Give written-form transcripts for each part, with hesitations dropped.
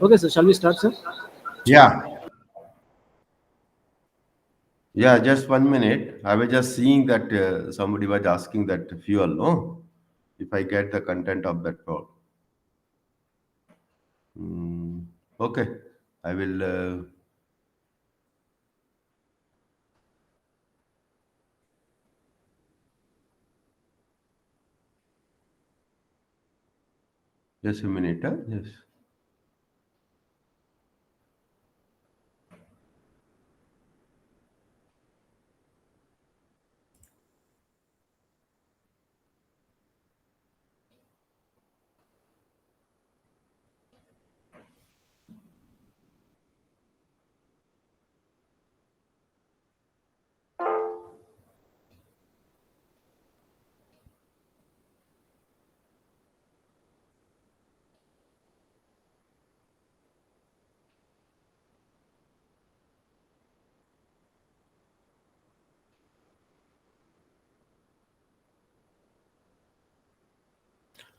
Okay, sir. Shall we start, sir? Yeah, yeah, just 1 minute. I was just seeing that somebody was asking that fuel, no? If I get the content of that code. Hmm, okay, I will. Just a minute, huh? Yes.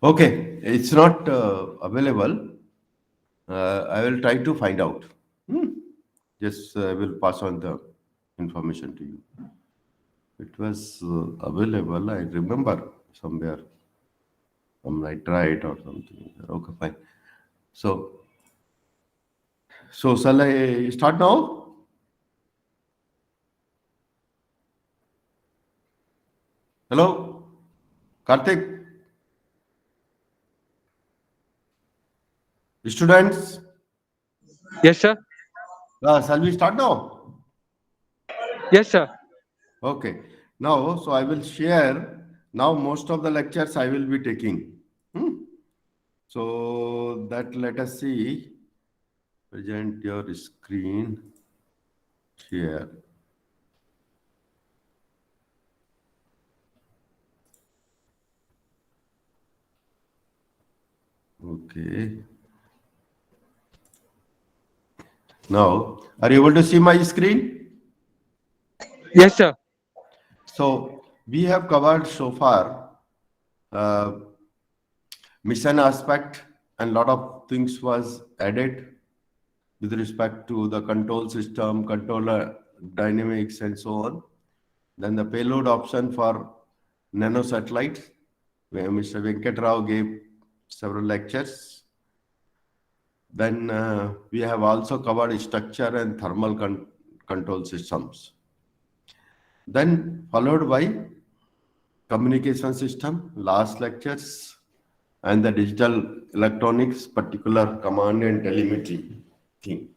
Okay, it's not available. I will try to find out. Hmm. Just I will pass on the information to you. It was available. I remember somewhere. I tried or something. Okay, fine. So, so shall I start now? Hello, Karthik, students. Yes, sir. Shall we start now? Yes, sir. Okay. Now, so I will share. Now, most of the lectures I will be taking. Hmm? So that let us see. Present your screen. Share. Okay. Now, are you able to see my screen? Yes, sir. So we have covered so far uh, mission aspect, and lot of things was added with respect to the control system, controller dynamics, and so on. Then the payload option for nano satellites, where Mr. Venkat Rao gave several lectures. Then we have also covered structure and thermal control systems. Then followed by communication system, last lectures, and the digital electronics, particular command and telemetry thing.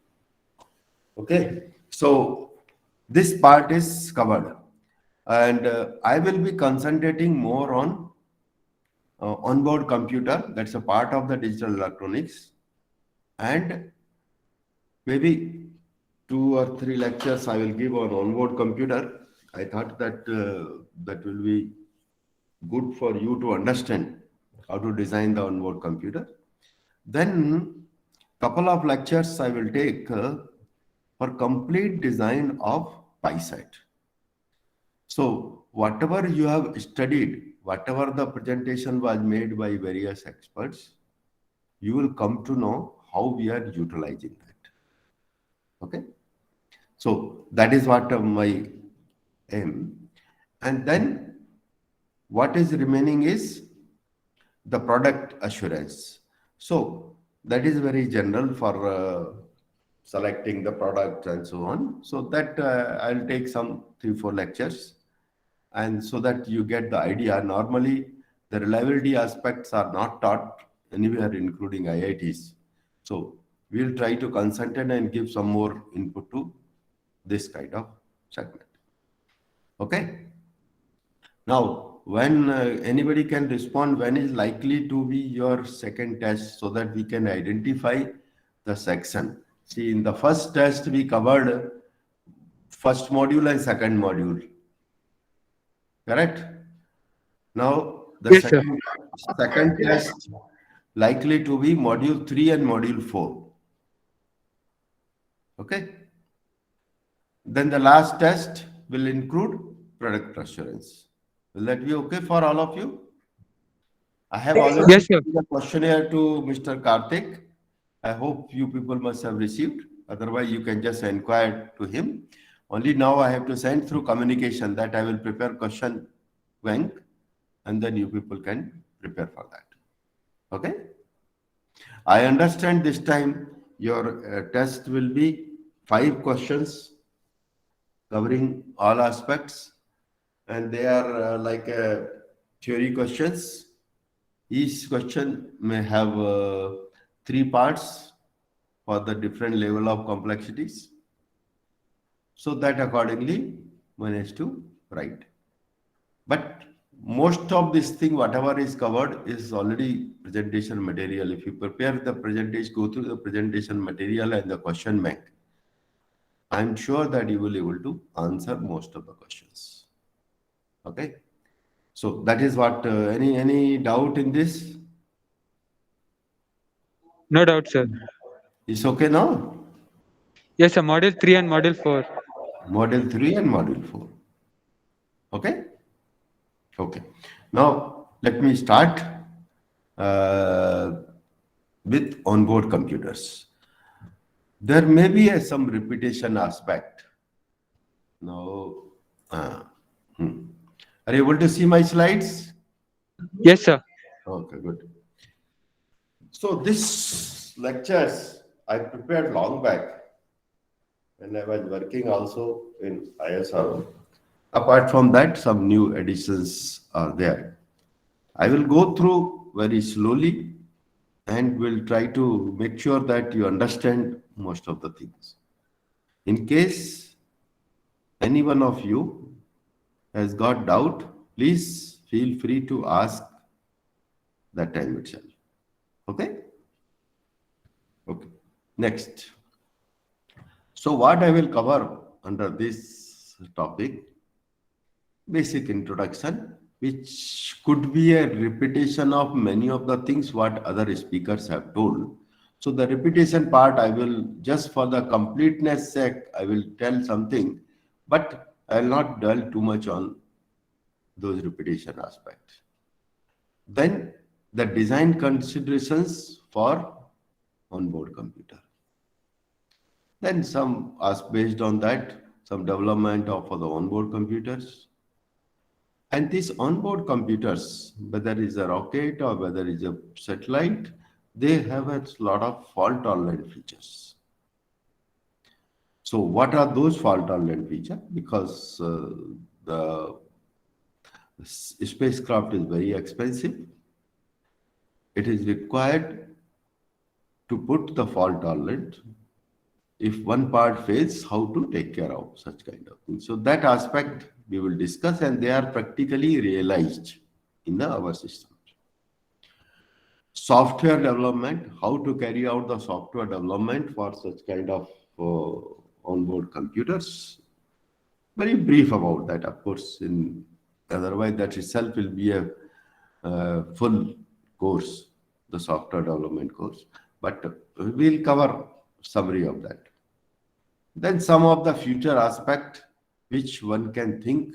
Okay, so this part is covered, and I will be concentrating more on onboard computer. That's a part of the digital electronics, and maybe 2 or 3 lectures I will give on onboard computer. I thought that that will be good for you to understand how to design the onboard computer. Then couple of lectures I will take for complete design of PySite. So whatever you have studied, whatever the presentation was made by various experts, you will come to know how we are utilizing that. Okay. So that is what my aim. And then what is remaining is the product assurance. So that is very general for selecting the product and so on. So that I'll take some 3 4 lectures, and so that you get the idea. Normally, the reliability aspects are not taught anywhere, including IITs. So we'll try to concentrate and give some more input to this kind of segment. Okay. Now, when anybody can respond, when is likely to be your second test, so that we can identify the section. See, in the first test, we covered first module and second module. Correct? Now, the Yes, sir. second test likely to be module 3 and module 4. Okay? Then the last test will include product assurance. Will that be okay for all of you? I have already Yes, sir. given the questionnaire to Mr. Karthik. I hope you people must have received. Otherwise, you can just inquire to him. Only now I have to send through communication that I will prepare question bank, and then you people can prepare for that. Okay? I understand this time your test will be 5 questions covering all aspects, and they are like theory questions. Each question may have 3 parts for the different level of complexities. So that accordingly one has to write. But most of this thing, whatever is covered, is already presentation material. If you prepare the presentation, go through the presentation material and the question bank, I'm sure that you will be able to answer most of the questions. Okay. So that is what, any doubt in this? No doubt, sir. It's okay now? Yes, sir. Model 3 and Model 4. Model 3 and Model 4. Okay? Okay. Now, let me start with onboard computers. There may be some repetition aspect. Now, uh, hmm. Are you able to see my slides? Yes, sir. Okay, good. So this lectures I prepared long back when I was working also in ISRO. Apart from that, some new additions are there. I will go through very slowly and will try to make sure that you understand most of the things. In case any one of you has got doubt, please feel free to ask that time itself. Okay? Okay. Next. So what I will cover under this topic, basic introduction, which could be a repetition of many of the things what other speakers have told. So the repetition part, I will just for the completeness sake, I will tell something, but I will not dwell too much on those repetition aspects. Then the design considerations for onboard computer. Then some as based on that, some development of for the onboard computers. And these onboard computers, whether it's a rocket or whether it's a satellite, they have a lot of fault tolerant features. So what are those fault tolerant features? Because the spacecraft is very expensive, it is required to put the fault tolerant. If one part fails, how to take care of such kind of things. So that aspect we will discuss, and they are practically realized in our system. Software development, how to carry out the software development for such kind of onboard computers. Very brief about that, of course. In otherwise, that itself will be a full course, the software development course. But we'll cover summary of that. Then some of the future aspect which one can think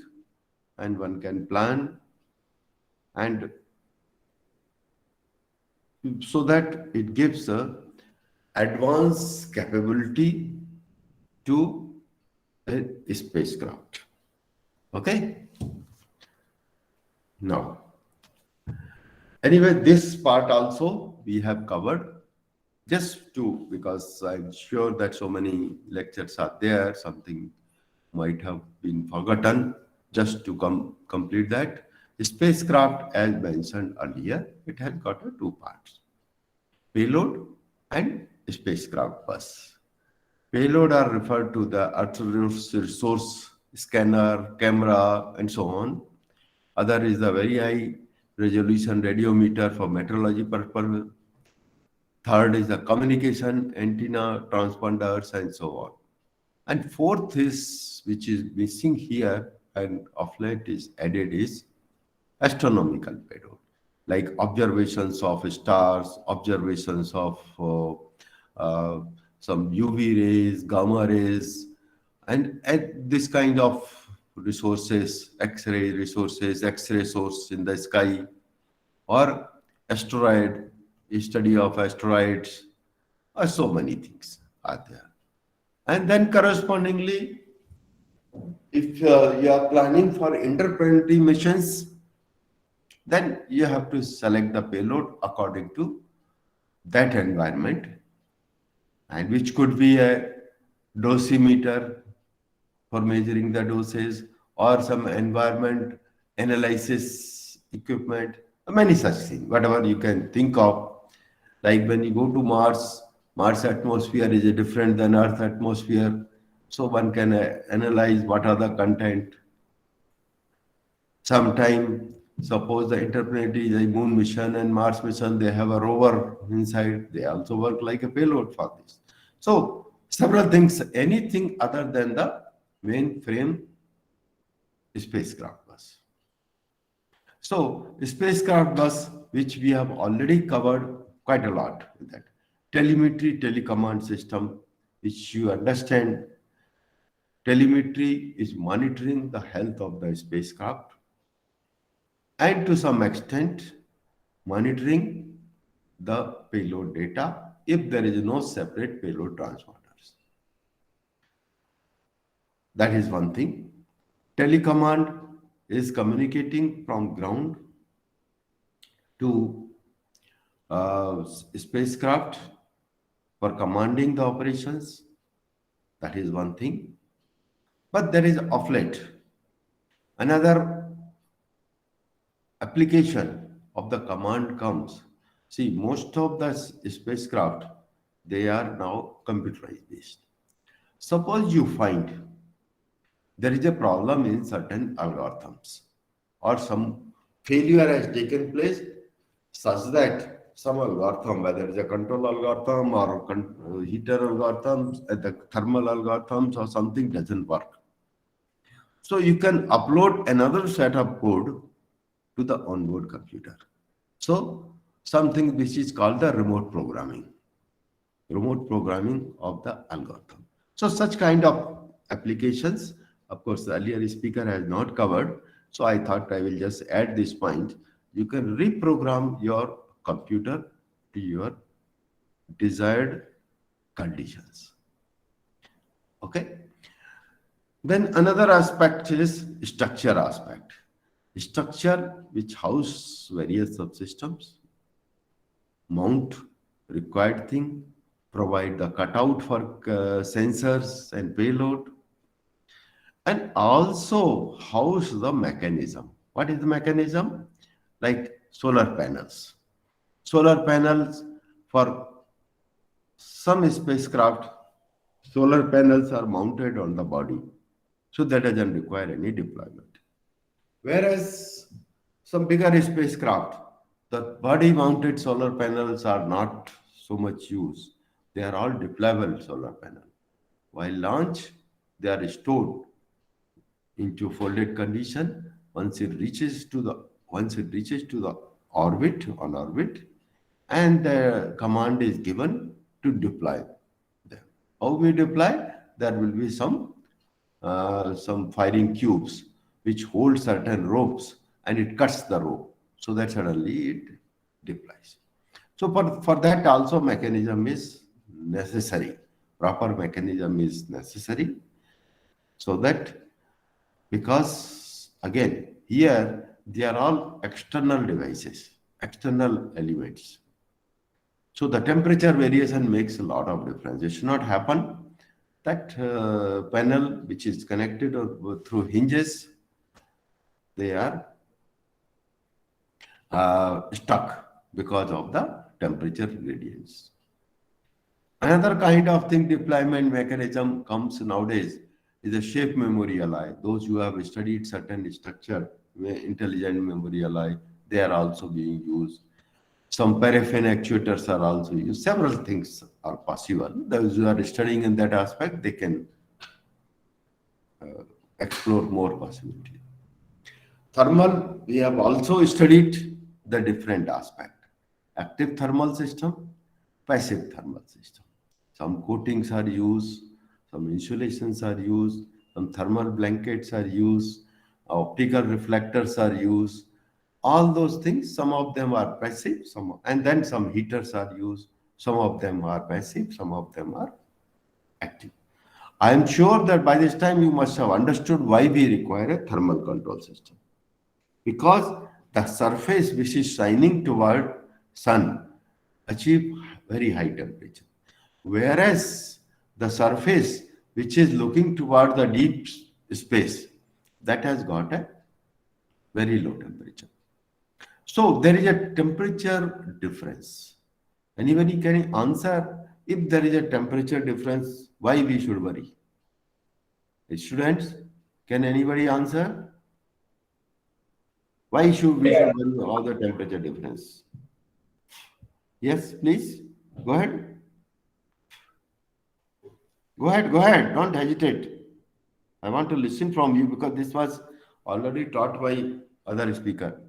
and one can plan, and so that it gives a advanced capability to a spacecraft. Okay. Now, anyway, this part also we have covered. Just to, because I'm sure that so many lectures are there, something might have been forgotten. Just to complete that, spacecraft, as mentioned earlier, it has got 2 parts: payload and spacecraft bus. Payload are referred to the Earth resource scanner, camera, and so on. Other is the very high resolution radiometer for meteorology purpose. Third is the communication antenna, transponders, and so on. And fourth is, which is missing here and of late is added, is astronomical payload, like observations of stars, observations of some UV rays, gamma rays, and this kind of resources, X-ray resources, X-ray source in the sky, or asteroid, study of asteroids, So many things are there. And then correspondingly, if you are planning for interplanetary missions, then you have to select the payload according to that environment, and which could be a dosimeter for measuring the doses, or some environment analysis equipment, many such things, whatever you can think of. Like when you go to Mars, Mars atmosphere is different than Earth atmosphere. So one can analyze what are the content. Sometime, suppose the interplanetary is a moon mission and Mars mission, they have a rover inside. They also work like a payload for this. So several things, anything other than the mainframe spacecraft bus. So spacecraft bus, which we have already covered quite a lot with that. Telemetry, telecommand system, which you understand. Telemetry is monitoring the health of the spacecraft, and to some extent monitoring the payload data if there is no separate payload transporters. That is one thing. Telecommand is communicating from ground to spacecraft for commanding the operations. That is one thing. But there is offlet, another application of the command comes. See, most of the spacecraft, they are now computerized based. Suppose you find there is a problem in certain algorithms, or some failure has taken place such that some algorithm, whether it's a control algorithm or heater algorithms, the thermal algorithms or something doesn't work. So you can upload another set of code to the onboard computer. So something which is called the remote programming of the algorithm. So such kind of applications, of course, the earlier speaker has not covered. So I thought I will just add this point. You can reprogram your computer to your desired conditions. Okay. Then another aspect is structure aspect. Structure which house various subsystems, mount required thing, provide the cutout for sensors and payload, and also house the mechanism. What is the mechanism? Like solar panels. Solar panels for some spacecraft, solar panels are mounted on the body, so that doesn't require any deployment. Whereas some bigger spacecraft, the body mounted solar panels are not so much used. They are all deployable solar panel. While launch, they are stored into folded condition. Once it reaches to the orbit, and the command is given to deploy them. How we deploy? There will be some firing cubes which hold certain ropes, and it cuts the rope so that suddenly it deploys. So for that also mechanism is necessary. Proper mechanism is necessary, so that, because again here they are all external devices, external elements. So the temperature variation makes a lot of difference. It should not happen that panel which is connected through hinges, they are stuck because of the temperature gradients. Another kind of thing deployment mechanism comes nowadays is a shape memory alloy. Those who have studied certain structure, intelligent memory alloy, they are also being used. Some paraffin actuators are also used. Several things are possible. Those who are studying in that aspect, they can explore more possibility. Thermal, we have also studied the different aspect. Active thermal system, passive thermal system. Some coatings are used, some insulations are used, some thermal blankets are used, optical reflectors are used. All those things, some of them are passive, and then some heaters are used. Some of them are passive, some of them are active. I am sure that by this time you must have understood why we require a thermal control system. Because the surface which is shining toward sun achieve very high temperature, whereas the surface which is looking toward the deep space, that has got a very low temperature. So there is a temperature difference. Anybody can answer if there is a temperature difference, why we should worry? Students, can anybody answer? Why should we should worry about the temperature difference? Yes, please. Go ahead. Go ahead, go ahead. Don't hesitate. I want to listen from you because this was already taught by other speaker.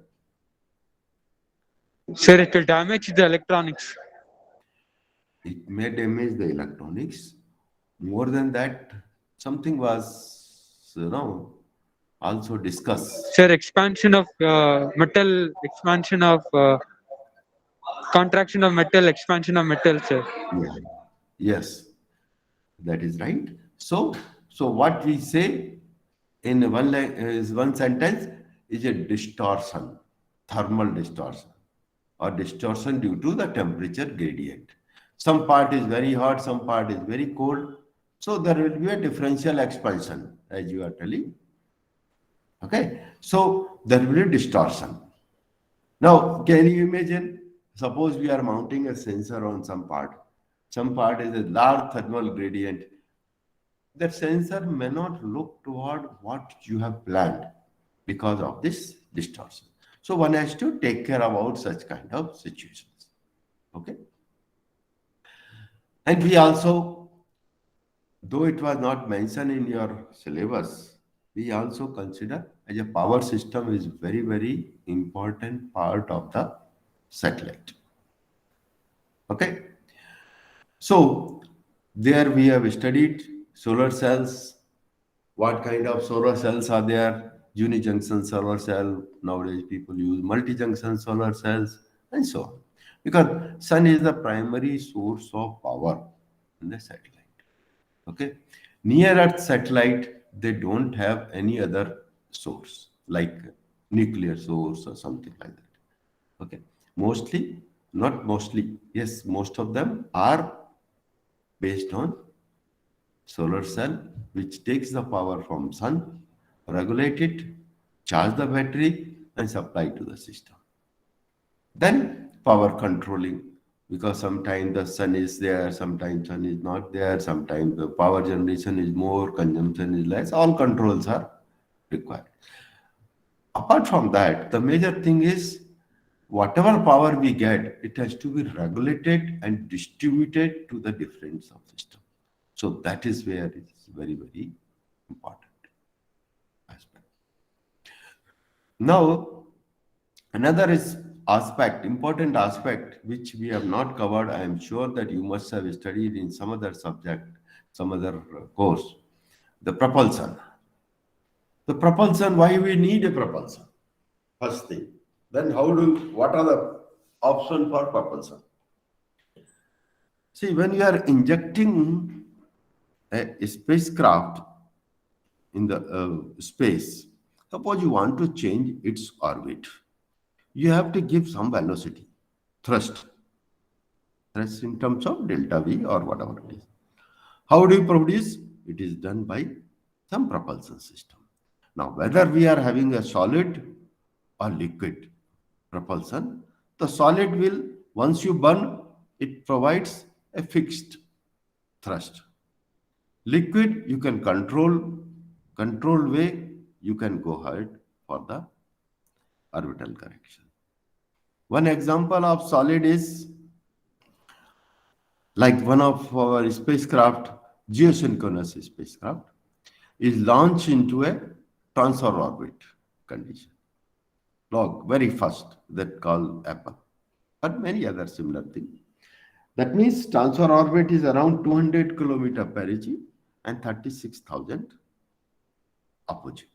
Sir, it will damage the electronics. It may damage the electronics. More than that, something was, also discussed. Sir, expansion of metal, expansion of contraction of metal, expansion of metal, sir. Yeah. Yes, that is right. So what we say in one sentence is a distortion, thermal distortion, or distortion due to the temperature gradient. Some part is very hot, some part is very cold. So there will be a differential expansion, as you are telling. Okay, so there will be a distortion. Now, can you imagine? Suppose we are mounting a sensor on some part. Some part is a large thermal gradient. That sensor may not look toward what you have planned because of this distortion. So one has to take care about such kind of situations. Okay. And we also, though it was not mentioned in your syllabus, we also consider as a power system is very, very important part of the satellite. Okay. So there we have studied solar cells, what kind of solar cells are there, unijunction solar cell, nowadays people use multi-junction solar cells, and so on. Because sun is the primary source of power in the satellite. Okay. Near Earth satellite, they don't have any other source, like nuclear source or something like that. Okay. Mostly, not mostly, yes, most of them are based on solar cell, which takes the power from sun, regulate it, charge the battery, and supply to the system. Then power controlling, because sometimes the sun is there, sometimes sun is not there, sometimes the power generation is more, consumption is less. All controls are required. Apart from that, the major thing is whatever power we get, it has to be regulated and distributed to the different subsystems. So that is where it is very, very important aspect. Now, another important aspect, which we have not covered. I am sure that you must have studied in some other subject, some other course, the propulsion. The propulsion, why we need a propulsion? First thing. Then what are the options for propulsion? See, when you are injecting a spacecraft in the space, suppose you want to change its orbit, you have to give some velocity, thrust in terms of delta V or whatever it is. How do you produce? It is done by some propulsion system. Now, whether we are having a solid or liquid propulsion, the solid will, once you burn, it provides a fixed thrust. Liquid, you can control way, you can go ahead for the orbital correction. One example of solid is like one of our spacecraft, geosynchronous spacecraft, is launched into a transfer orbit condition. Very fast, that called Apple, but many other similar things. That means transfer orbit is around 200 kilometer perigee and 36,000 apogee.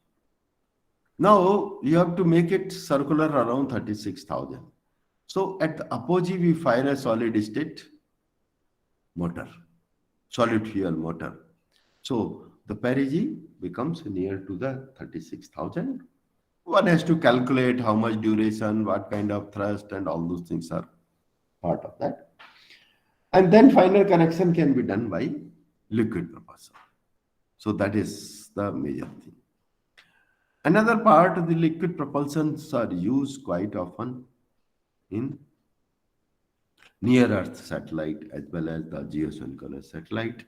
Now you have to make it circular around 36,000. So at the apogee, we fire a solid state motor, solid fuel motor. So the perigee becomes near to the 36,000. One has to calculate how much duration, what kind of thrust, and all those things are part of that. And then final correction can be done by liquid propulsion. So that is the major thing. Another part of the liquid propulsions are used quite often in near Earth satellite as well as the geosynchronous satellite.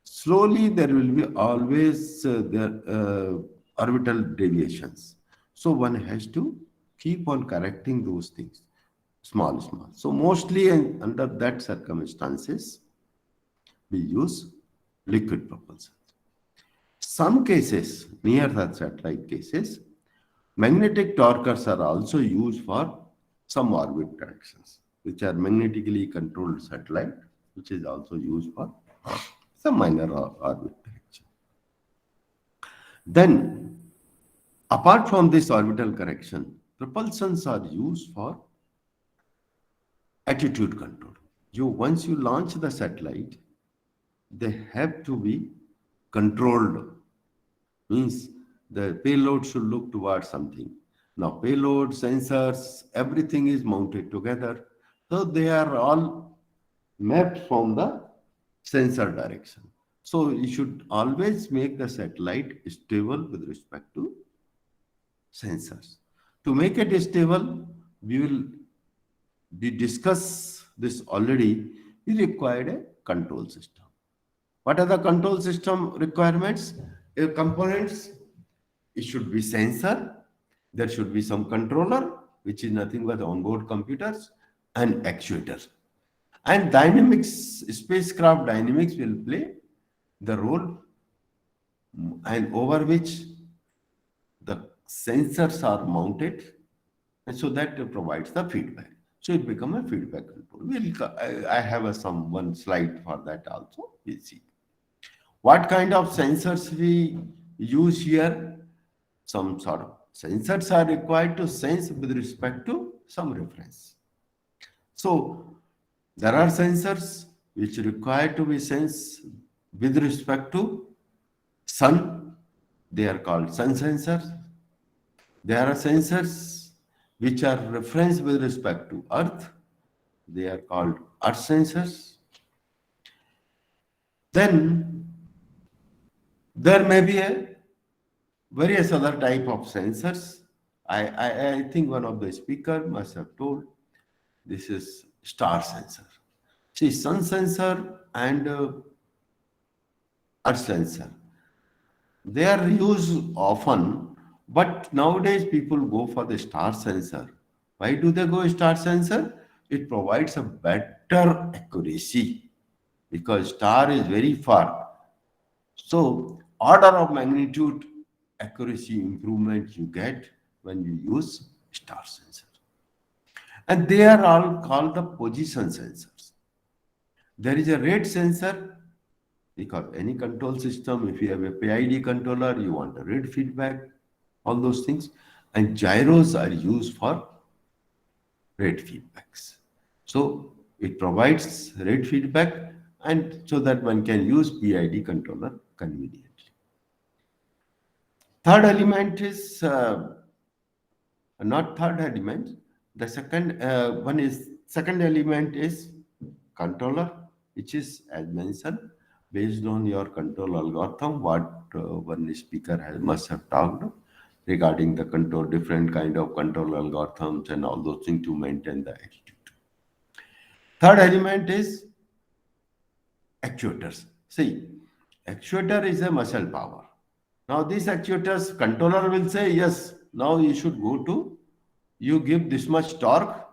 Slowly there will be always orbital deviations. So one has to keep on correcting those things, small. So mostly under that circumstances, we use liquid propulsion. Some cases, near the satellite cases, magnetic torquers are also used for some orbit corrections, which are magnetically controlled satellite, which is also used for some minor orbit correction. Then, apart from this orbital correction, propulsions are used for attitude control. Once you launch the satellite, they have to be controlled. Means the payload should look towards something. Now, payload, sensors, everything is mounted together. So they are all mapped from the sensor direction. So you should always make the satellite stable with respect to sensors. To make it stable, we discuss this already. We required a control system. What are the control system requirements? Components. It should be sensor. There should be some controller, which is nothing but onboard computers and actuators. And dynamics, spacecraft dynamics will play the role, and over which the sensors are mounted, and so that provides the feedback. So it becomes a feedback control. I have one slide for that also. We'll see. What kind of sensors we use here? Some sort of sensors are required to sense with respect to some reference. So there are sensors which require to be sensed with respect to sun. They are called sun sensors. There are sensors which are referenced with respect to earth. They are called earth sensors. Then there may be various other type of sensors. I think one of the speaker must have told this is star sensor. See, sun sensor and earth sensor, they are used often, but nowadays people go for the star sensor. Why do they go star sensor? It provides a better accuracy because star is very far. So order of magnitude accuracy improvement you get when you use star sensor. And they are all called the position sensors. There is a rate sensor because any control system, if you have a PID controller, you want a rate feedback, all those things. And gyros are used for rate feedbacks. So it provides rate feedback, and so that one can use PID controller conveniently. Third element is not third element. The second element is controller, which is as mentioned based on your control algorithm. What one speaker must have talked regarding the control, different kind of control algorithms and all those things to maintain the attitude. Third element is actuators. See, actuator is a muscle power. Now these actuators, controller will say, yes, now you should go to, you give this much torque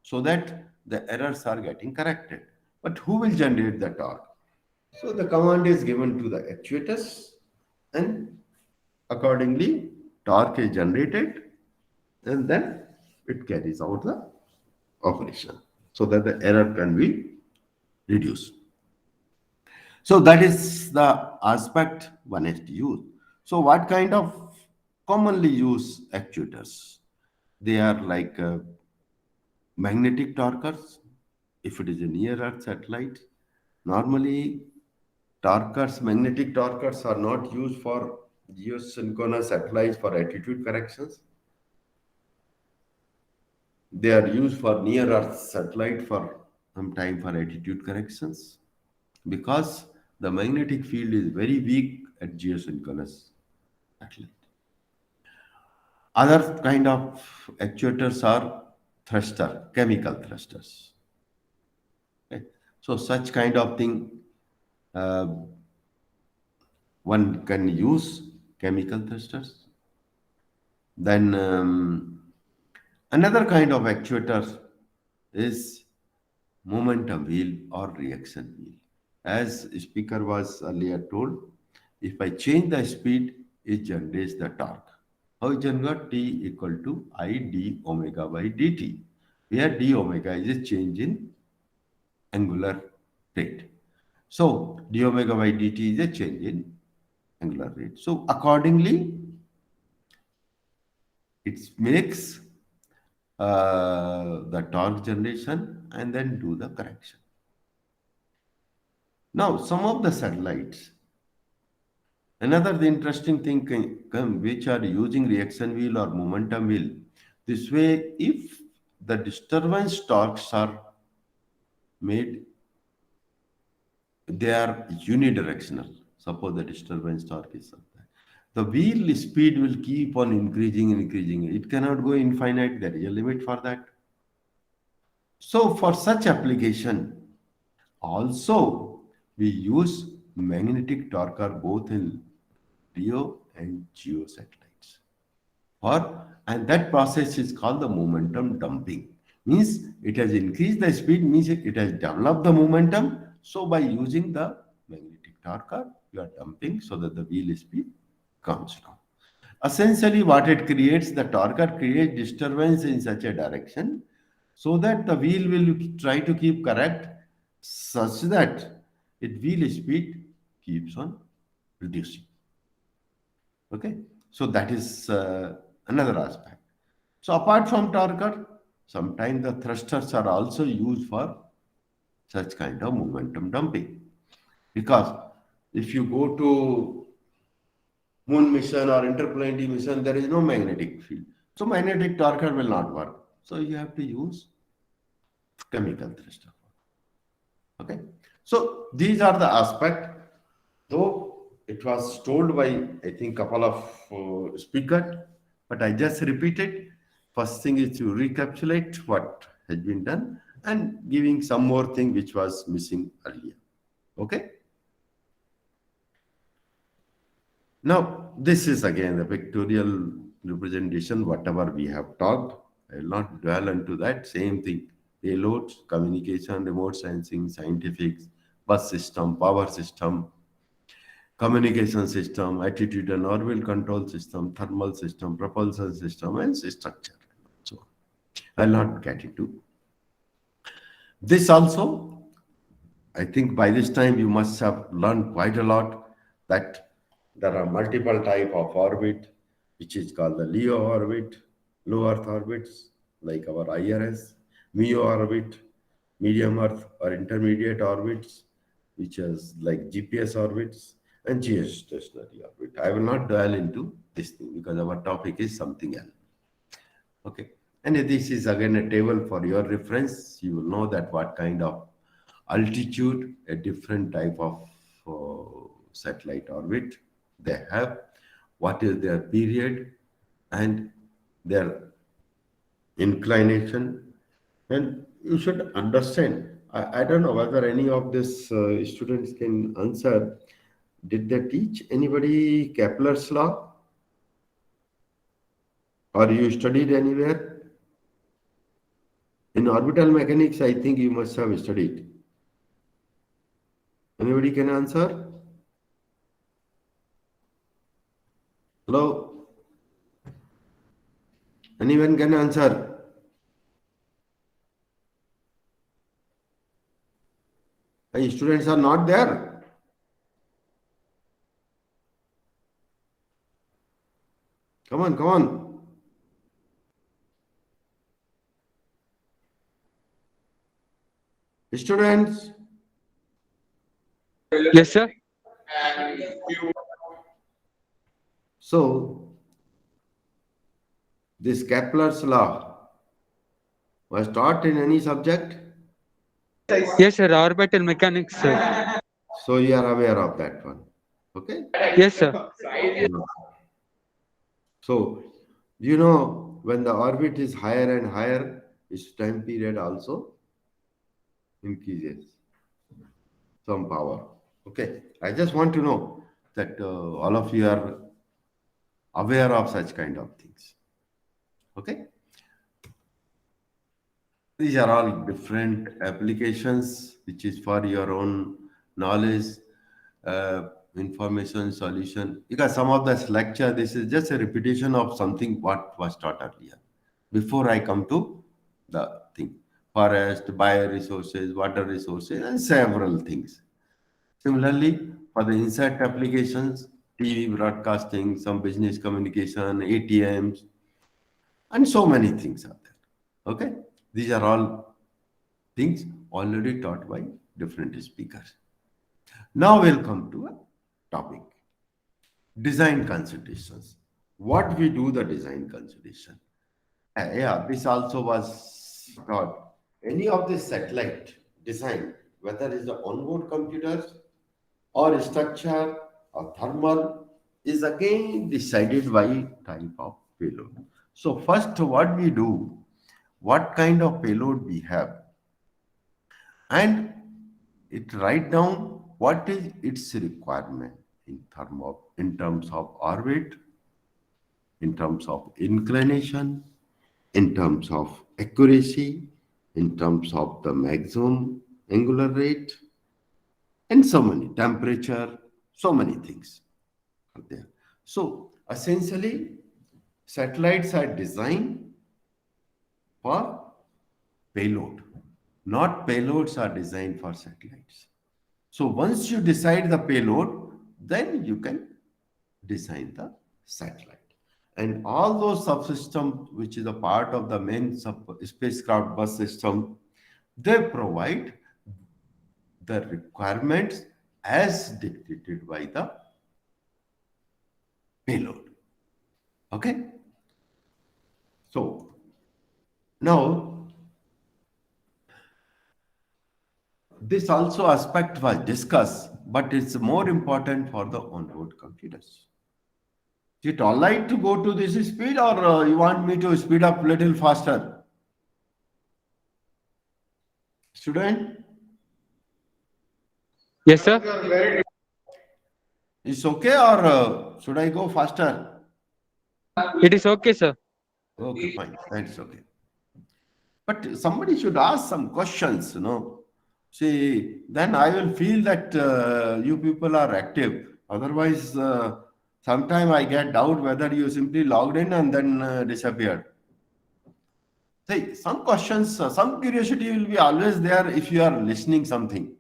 so that the errors are getting corrected. But who will generate the torque? So the command is given to the actuators, and accordingly torque is generated, and then it carries out the operation so that the error can be reduced. So that is the aspect one has to use. So what kind of commonly used actuators? They are like magnetic torquers, if it is a near Earth satellite. Normally, torquers, magnetic torquers are not used for geosynchronous satellites for attitude corrections. They are used for near Earth satellite for some time for attitude corrections because the magnetic field is very weak at geosynchronous satellite. Other kind of actuators are thruster, chemical thrusters. Okay? So such kind of thing uh, one can use chemical thrusters. Then another kind of actuator is momentum wheel or reaction wheel. As speaker was earlier told, if I change the speed, it generates the torque. How it generates? T equal to I d omega by dt, where d omega is a change in angular rate. So d omega by dt is a change in angular rate. So accordingly, it makes the torque generation and then do the correction. Now, some of the satellites, another interesting thing can come which are using reaction wheel or momentum wheel. This way, if the disturbance torques are made, they are unidirectional. Suppose the disturbance torque is something. The wheel speed will keep on increasing and increasing. It cannot go infinite. There is a limit for that. So for such application, also we use magnetic torque both in LEO and GEO satellites. And that process is called the momentum dumping. Means it has increased the speed, means it has developed the momentum. So by using the magnetic torque, you are dumping so that the wheel speed comes down. Essentially, what it creates, the torque creates disturbance in such a direction so that the wheel will try to keep correct such that its wheel speed keeps on reducing. Okay, so that is another aspect. So apart from torque, sometimes the thrusters are also used for such kind of momentum dumping. Because if you go to moon mission or interplanetary mission, there is no magnetic field. So magnetic torque will not work. So you have to use chemical thruster. Okay. So these are the aspect. Though it was told by I think couple of speakers, but I just repeat it. First thing is to recapitulate what has been done and giving some more thing which was missing earlier. Okay. Now, this is again the pictorial representation, whatever we have talked. I will not dwell into that. Same thing. Payloads, communication, remote sensing, scientific, bus system, power system, communication system, attitude and orbital control system, thermal system, propulsion system, and structure. So I'll not get into this also. I think by this time you must have learned quite a lot that there are multiple type of orbit, which is called the LEO orbit, low Earth orbits, like our IRS, MEO orbit, medium Earth or intermediate orbits, which is like GPS orbits, and geostationary orbit. I will not dwell into this thing because our topic is something else. Okay. And this is again a table for your reference. You will know that what kind of altitude a different type of satellite orbit they have, what is their period and their inclination. And you should understand. I don't know whether any of these students can answer. Did they teach anybody Kepler's law? Or you studied anywhere? In orbital mechanics, I think you must have studied. Anybody can answer? Hello? Anyone can answer? Hey, students are not there. Come on, come on. Students. Yes, sir. So, this Kepler's law was taught in any subject, Yes, sir. Orbital mechanics, sir. so you are aware of that one. Okay? Yes, sir. So, you know, when the orbit is higher and higher, its time period also increases some power. Okay? I just want to know that all of you are aware of such kind of things. Okay? These are all different applications, which is for your own knowledge, information, solution. Because some of this lecture, this is just a repetition of something what was taught earlier. Before I come to the thing, forest, bioresources, water resources, and several things. Similarly, for the insect applications, TV broadcasting, some business communication, ATMs, and so many things are there. Okay, these are all things already taught by different speakers. Now we'll come to a topic: design considerations. What we do the design consideration? Yeah, this also was taught. Any of the satellite design, whether it's the onboard computers or structure or thermal, is again decided by type of payload. So first, what we do, what kind of payload we have, and it write down what is its requirement in terms of orbit, in terms of inclination, in terms of accuracy, in terms of the maximum angular rate, and so many temperature, so many things are there. So essentially, satellites are designed for payload, not payloads are designed for satellites. So once you decide the payload, then you can design the satellite. And all those subsystems, which is a part of the main spacecraft bus system, they provide the requirements as dictated by the payload. Okay? So now this also aspect was discussed, but it's more important for the onboard computers. Is it all right to go to this speed, or you want me to speed up little faster? Student, Yes, sir. it's okay, or should I go faster? It is okay, sir. Okay, fine. That's okay. But somebody should ask some questions, you know. See, then I will feel that you people are active. Otherwise, sometime I get doubt whether you simply logged in and then disappeared. See, some questions, some curiosity will be always there if you are listening something.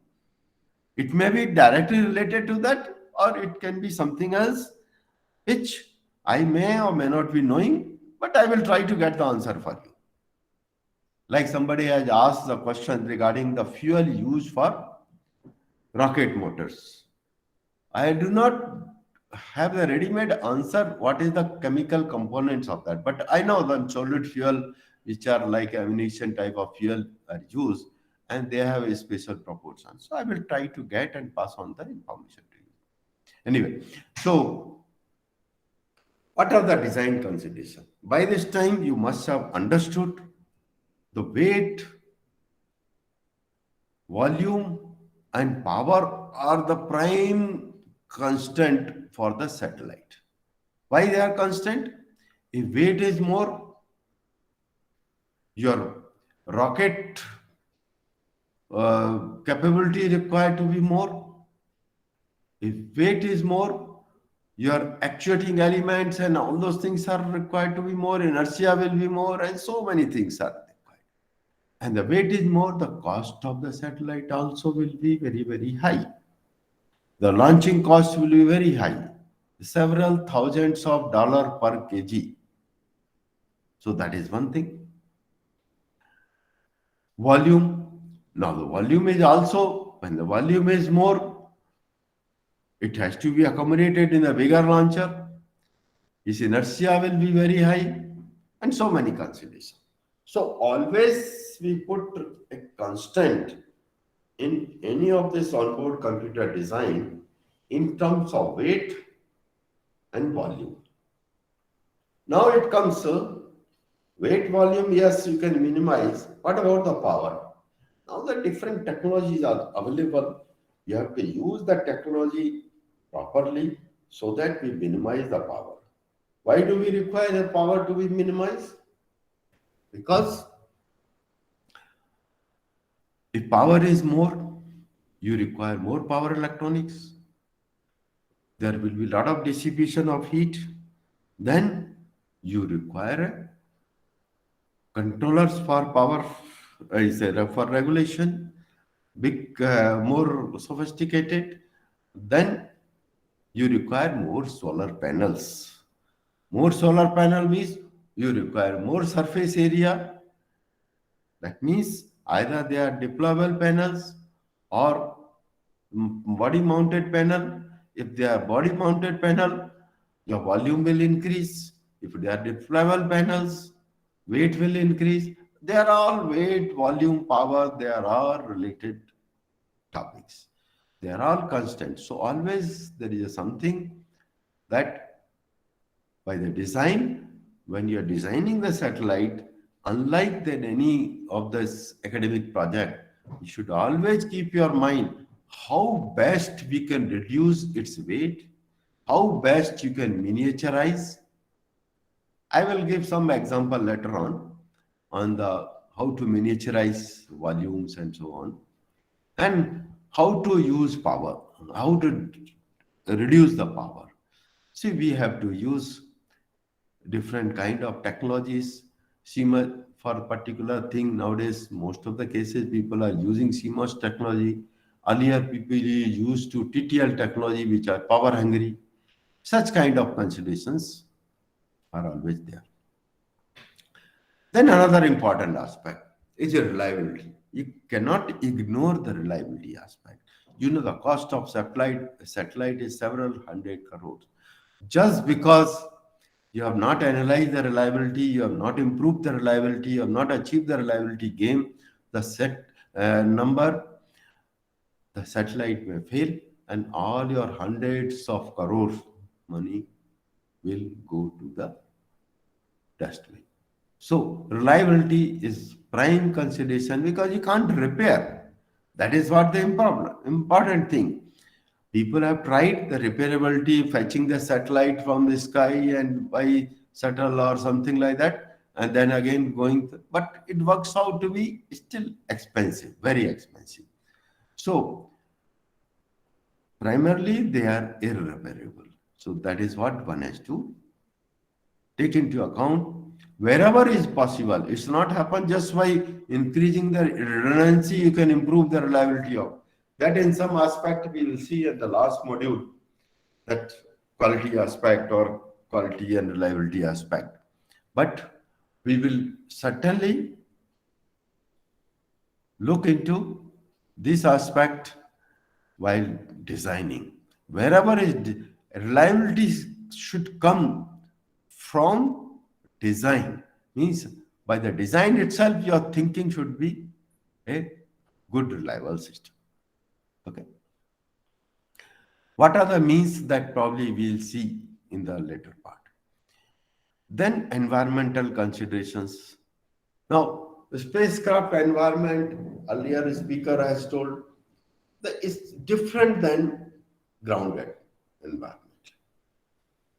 It may be directly related to that, or it can be something else, which I may or may not be knowing, but I will try to get the answer for you. Like somebody has asked the question regarding the fuel used for rocket motors. I do not have the ready-made answer what is the chemical components of that, but I know the solid fuel, which are like ammunition type of fuel, are used, and they have a special proportion. So I will try to get and pass on the information to you. Anyway, so what are the design considerations? By this time, you must have understood the weight, volume, and power are the prime constant for the satellite. Why they are constant? If weight is more, your rocket capability required to be more. If weight is more, your actuating elements and all those things are required to be more, inertia will be more, and so many things are required. And the weight is more, the cost of the satellite also will be very, very high. The launching cost will be very high, several thousands of dollars per kg. So that is one thing. Volume. Now the volume is also, when the volume is more, It has to be accommodated in a bigger launcher. Its inertia will be very high, and so many considerations. So always we put a constant in any of this onboard computer design in terms of weight and volume. Now it comes weight volume, yes, you can minimize. What about the power? Now the different technologies are available. You have to use the technology properly so that we minimize the power. Why do we require the power to be minimized? Because if power is more, you require more power electronics. There will be a lot of dissipation of heat. Then you require controllers for power, for regulation, more sophisticated. Then you require more solar panels. More solar panel means you require more surface area. That means either they are deployable panels or body mounted panel. If they are body mounted panel, your volume will increase. If they are deployable panels, weight will increase. They are all weight, volume, power, they are all related topics. They are all constant. So always there is something that by the design, when you are designing the satellite, unlike than any of this academic project, you should always keep your mind how best we can reduce its weight, how best you can miniaturize. I will give some example later on the how to miniaturize volumes and so on, and how to use power, how to reduce the power. See, we have to use different kind of technologies. CMOS for a particular thing nowadays, most of the cases people are using CMOS technology. Earlier, people used to TTL technology, which are power hungry. Such kind of considerations are always there. Then another important aspect is your reliability. You cannot ignore the reliability aspect. You know the cost of satellite is several hundred crores. Just because you have not analyzed the reliability, you have not improved the reliability, you have not achieved the reliability game, the the satellite may fail, and all your hundreds of crores money will go to the dustbin. So reliability is prime consideration because you can't repair. That is what the important thing. People have tried the repairability, fetching the satellite from the sky and by shuttle or something like that, and then again going. But it works out to be still expensive, very expensive. So primarily they are irreparable. So that is what one has to take into account wherever is possible. It's not happen just by increasing the redundancy, you can improve the reliability of that. In some aspect we will see at the last module, that quality aspect or quality and reliability aspect, but we will certainly look into this aspect while designing. Wherever is reliability should come from design, means by the design itself your thinking should be a good reliable system. Okay, what are the means that probably we'll see in the later part. Then environmental considerations. Now the spacecraft environment, earlier speaker has told, that is different than grounded environment.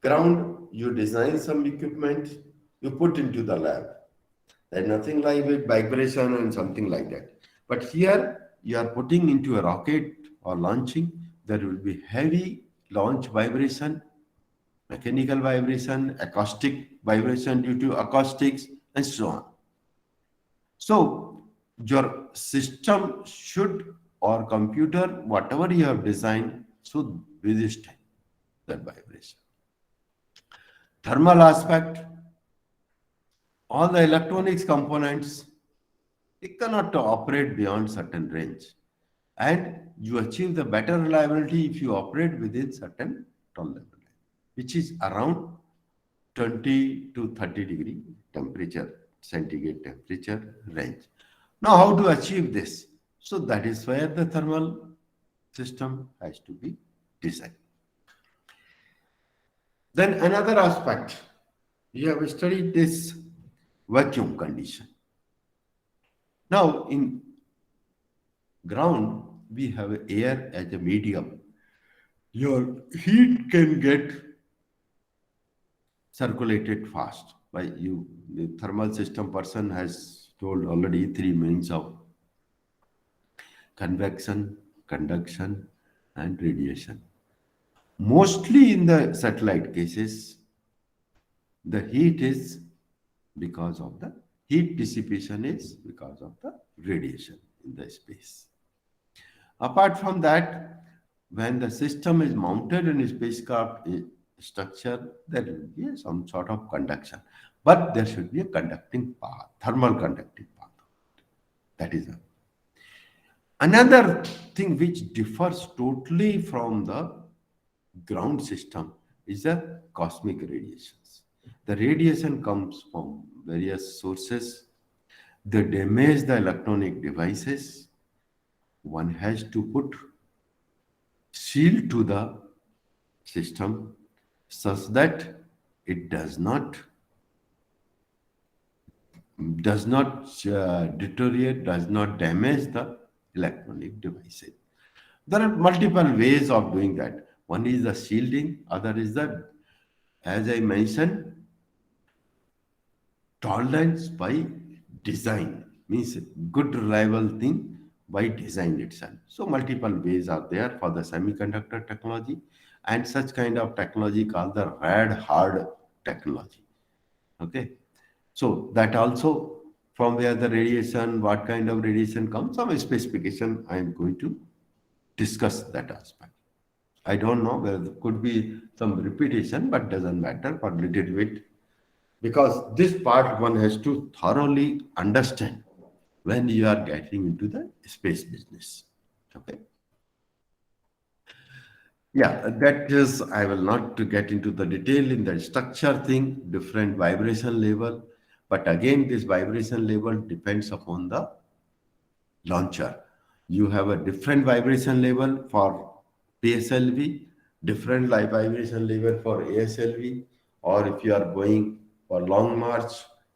Ground, you design some equipment, you put into the lab. There's nothing like with vibration and something like that. But here you are putting into a rocket or launching, there will be heavy launch vibration, mechanical vibration, acoustic vibration due to acoustics, and so on. So your system should, or computer, whatever you have designed, should resist that vibration. Thermal aspect, all the electronics components, they cannot operate beyond certain range. and you achieve the better reliability if you operate within certain tolerable, which is around 20 to 30 degree temperature, centigrade temperature range. Now, how to achieve this? So that is where the thermal system has to be designed. Then another aspect, we have studied this vacuum condition. Now, in ground, we have air as a medium. Your heat can get circulated fast by you. The thermal system person has told already three means of convection, conduction, and radiation. Mostly in the satellite cases, the heat is because of the heat dissipation is because of the radiation in the space. Apart from that, when the system is mounted in a spacecraft structure, there will be some sort of conduction, but there should be a conducting path, thermal conducting path. That is another thing which differs totally from the ground system is the cosmic radiations. The radiation comes from various sources. They damage the electronic devices. One has to put shield to the system such that it does not deteriorate, does not damage the electronic devices. There are multiple ways of doing that. One is the shielding, other is the, as I mentioned, tolerance by design, means good reliable thing by design itself. So multiple ways are there for the semiconductor technology, and such kind of technology called the rad hard technology. Okay, so that also, from where the radiation, what kind of radiation comes, some specification I am going to discuss that aspect. I don't know whether there could be some repetition, but doesn't matter for little bit, because this part one has to thoroughly understand when you are getting into the space business. Okay. Yeah, that is, I will not to get into the detail in the structure thing, different vibration level. But again, this vibration level depends upon the launcher. You have a different vibration level for PSLV, different vibration level for ASLV, or if you are going for long march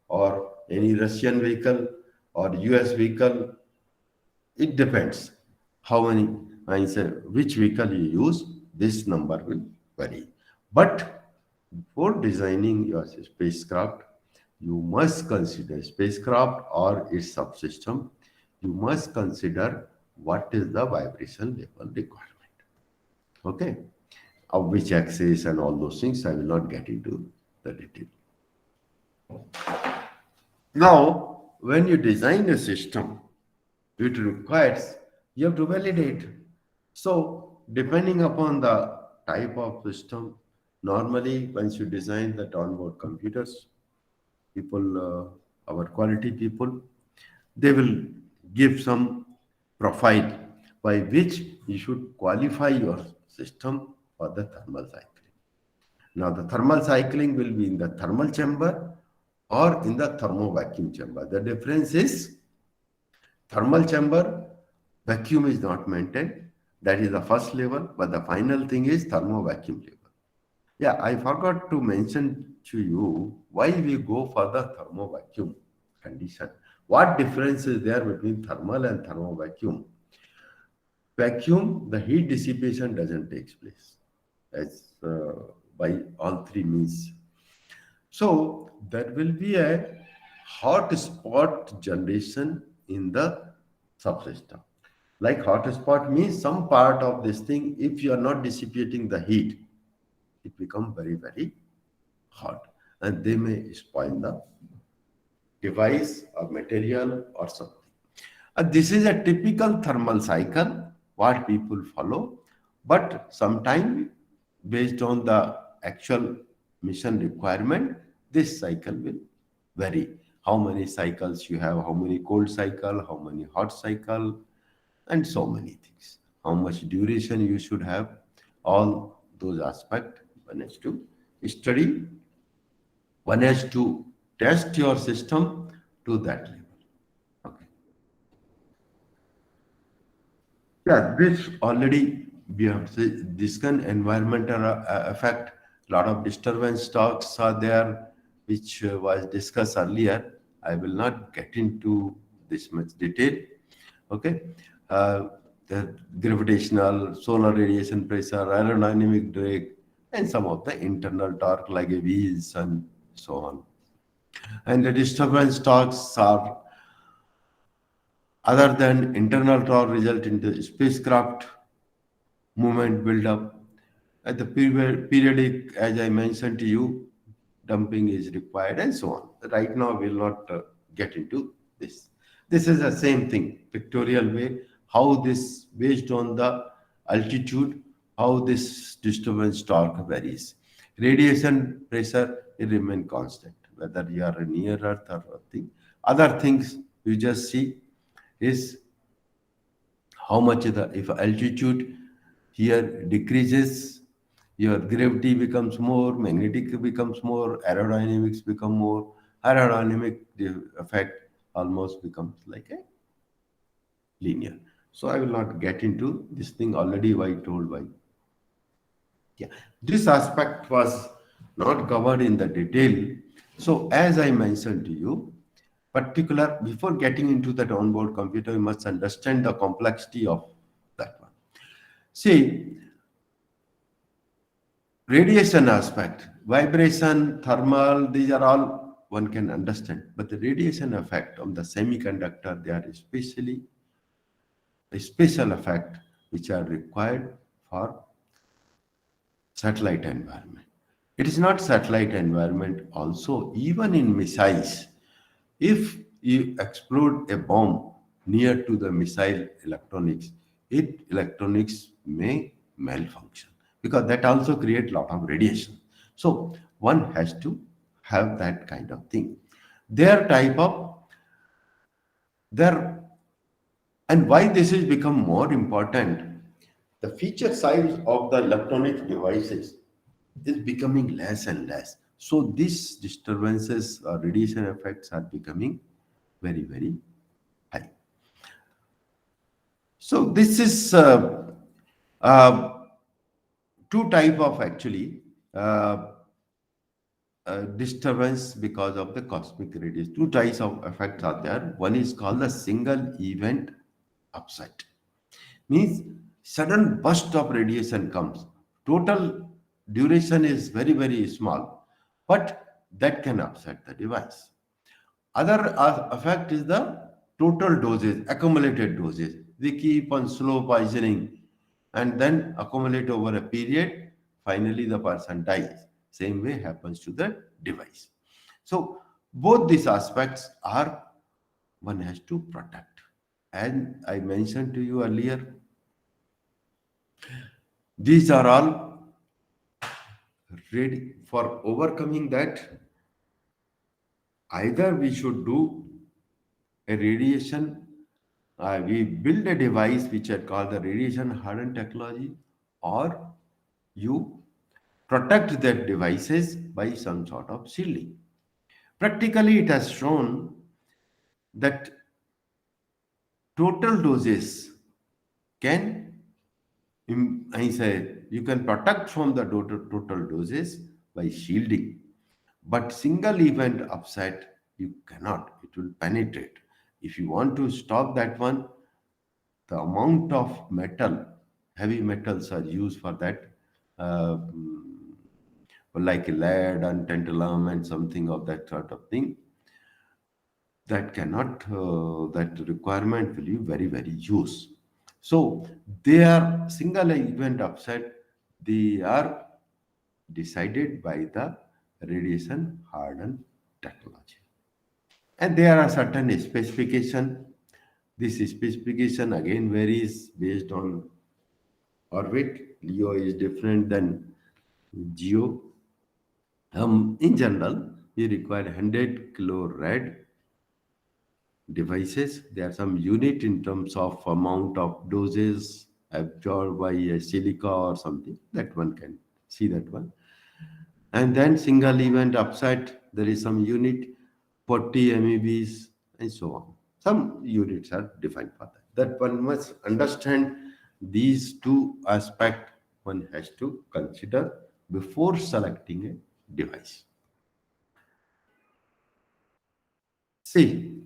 or any Russian vehicle or US vehicle, it depends how many, I say, which vehicle you use, this number will vary. But before designing your spacecraft, you must consider spacecraft or its subsystem. You must consider what is the vibration level requirement. Okay, of which axis and all those things. I will not get into the detail. Now, when you design a system, it requires you have to validate. So, depending upon the type of system, normally once you design the onboard computers, people, our quality people, they will give some profile by which you should qualify your system for the thermal cycling. Now, the thermal cycling will be in the thermal chamber or in the thermo-vacuum chamber. The difference is thermal chamber, vacuum is not maintained. That is the first level, but the final thing is thermo-vacuum level. Yeah, I forgot to mention to you why we go for the thermo-vacuum condition. What difference is there between thermal and thermo-vacuum? Vacuum, the heat dissipation doesn't take place as by all three means. So there will be a hot spot generation in the subsystem. Like hot spot means some part of this thing, if you are not dissipating the heat, it becomes very, very hot, and they may spoil the device or material or something. This is a typical thermal cycle, what people follow, but sometime based on the actual mission requirement, this cycle will vary. How many cycles you have, how many cold cycle, how many hot cycle, and so many things. How much duration you should have, all those aspects. One has to study, one has to test your system to that level. Okay. Yeah, this already we have discussed environmental effect. Lot of disturbance talks are there, which was discussed earlier. I will not get into this much detail. Okay, uh, the gravitational, solar radiation pressure, aerodynamic drag, and some of the internal torque like a wheels and so on. And the disturbance torques are other than internal torque result in the spacecraft movement build up. At the periodic, as I mentioned to you, dumping is required and so on. Right now, we'll not get into this. This is the same thing, pictorial way, how this, based on the altitude, how this disturbance torque varies. Radiation pressure, it remain constant, whether you are near Earth or nothing. Other things you just see is how much the if altitude here decreases, your gravity becomes more, magnetic becomes more, aerodynamics become more, aerodynamic effect almost becomes like a linear. So I will not get into this thing, already I told why. Yeah, this aspect was not covered in the detail. So as I mentioned to you, particular before getting into that onboard computer, you must understand the complexity of that one. See, radiation aspect, vibration, thermal, these are all one can understand. But the radiation effect on the semiconductor, they are especially a special effect which are required for satellite environment. It is not satellite environment also, even in missiles. If you explode a bomb near to the missile electronics, it electronics may malfunction because that also create lot of radiation. So one has to have that kind of thing. Their type of their and why this has become more important, the feature size of the electronic devices is becoming less and less. So these disturbances or radiation effects are becoming very, very high. So this is uh, two type of actually uh, disturbance because of the cosmic radiation. Two types of effects are there. One is called the single event upset. Means sudden burst of radiation comes. Total duration is very, very small, but that can upset the device. Other effect is the total dosage, accumulated dosage. They keep on slow poisoning and then accumulate over a period. Finally, the person dies. Same way happens to the device. So both these aspects are one has to protect. And I mentioned to you earlier, these are all ready for overcoming that. Either we should do a radiation, we build a device which are called the radiation hardened technology, or you protect that devices by some sort of shielding. Practically, it has shown that total doses can, I say, you can protect from the total doses by shielding, but single event upset, you cannot, it will penetrate. If you want to stop that one, the amount of metal, heavy metals are used for that, uh, like lead and tantalum and something of that sort of thing, that cannot, that requirement will be very, very use. So they are single event upset, they are decided by the radiation hardened technology. And there are certain specification. This specification again varies based on orbit. LEO is different than GEO. In general, we require 100 kilo rad devices. There are some unit in terms of amount of doses absorbed by a silica or something. That one can see that one. And then single event upset, there is some unit, 40 MEBs, and so on. Some units are defined for that. That one must understand these two aspects one has to consider before selecting a device. See,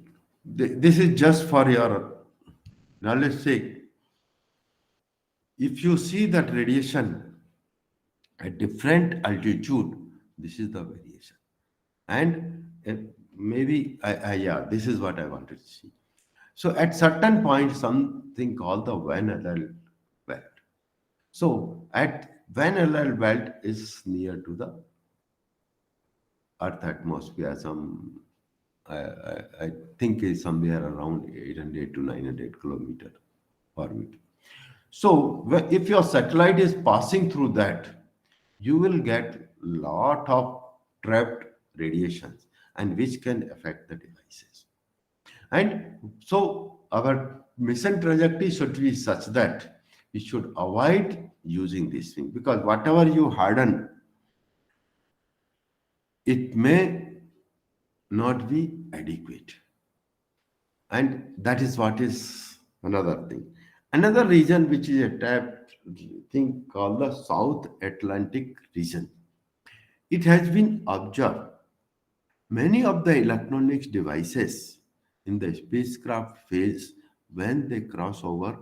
this is just for your knowledge sake. If you see that radiation at different altitude, this is the variation. And maybe, yeah, this is what I wanted to see. So at certain point, something called the Van Allen belt. So at Van Allen belt is near to the Earth atmosphere. I think is somewhere around 800 to 900 kilometer orbit. So if your satellite is passing through that, you will get lot of trapped radiations and which can affect the devices. And so our mission trajectory should be such that we should avoid using this thing, because whatever you harden, it may not be adequate. And that is what is another thing. Another region which is a tapped thing called the South Atlantic region. It has been observed many of the electronics devices in the spacecraft phase when they cross over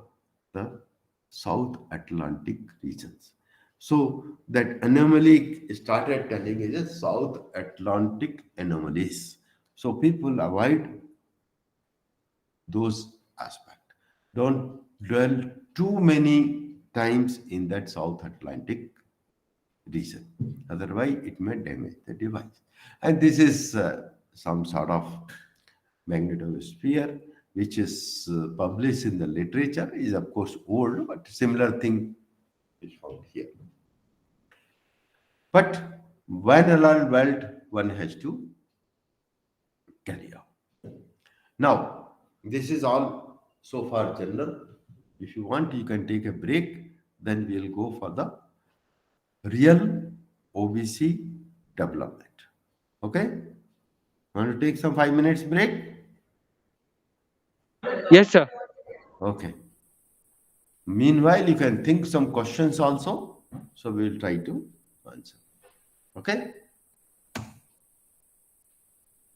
the South Atlantic regions. So that anomaly started telling is a South Atlantic anomalies. So people avoid those aspects. Don't dwell too many times in that South Atlantic region. Otherwise, it may damage the device. And this is some sort of magnetosphere, which is published in the literature, is of course old, but similar thing is found here. But when alarm belt, one has to carry out. Now, this is all so far general. If you want, you can take a break. Then we'll go for the real OBC development. Okay? Want to take some 5 minutes break? Yes, sir. Okay. Meanwhile, you can think some questions also. So we'll try to answer. Okay?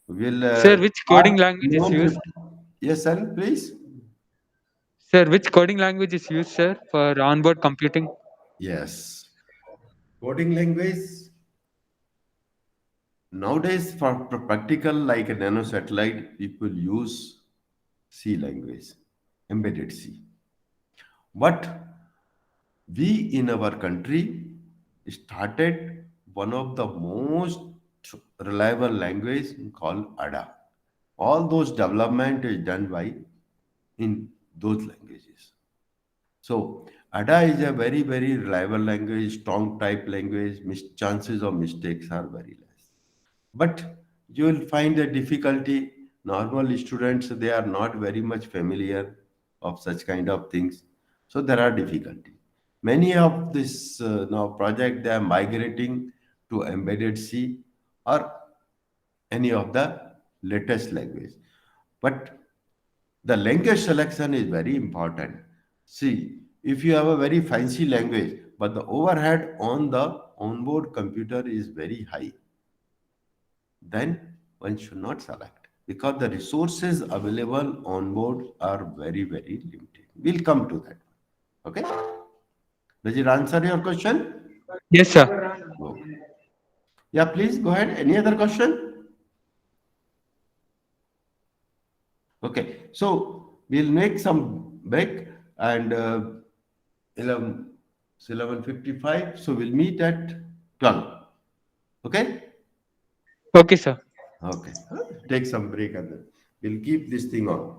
We'll Sir, which start coding language is used? 11:50. Yes, sir, please. Sir, which coding language is used, sir, for onboard computing? Yes. Coding language. Nowadays, for practical like a nano satellite, people use C language, embedded C. But we in our country started one of the most reliable language called ADA. All those development is done by in those languages. So ADA is a very, very reliable language, strong type language. Chances of mistakes are very less. But you will find a difficulty. Normal students, they are not very much familiar of such kind of things. So there are difficulty. Many of this now project, they are migrating to embedded C or any of the latest language. But the language selection is very important. See, if you have a very fancy language, but the overhead on the onboard computer is very high, then one should not select, because the resources available on board are very, very limited. We'll come to that. Okay? Does it answer your question? Yes, sir. No. Yeah, please go ahead. Any other question? Okay. So we'll make some break and 11, it's 11:55. So we'll meet at 12. Okay? Okay, sir. Okay. Take some break and then we'll keep this thing on.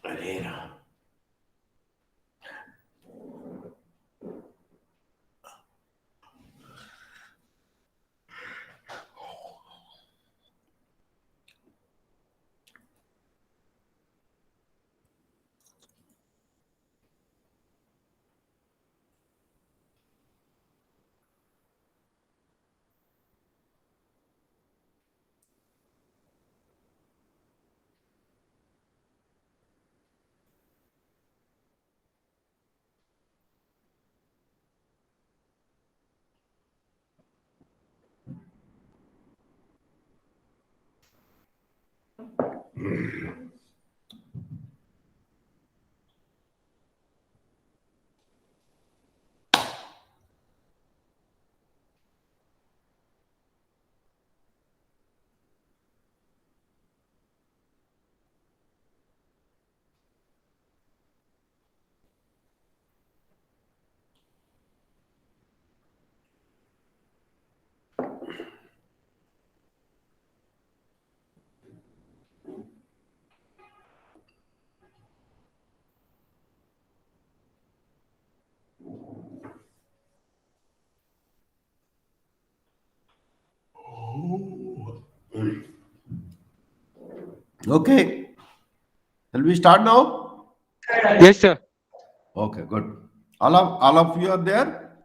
अरे Ram. Okay, shall we start now? Yes, sir. Okay, good. All of you are there?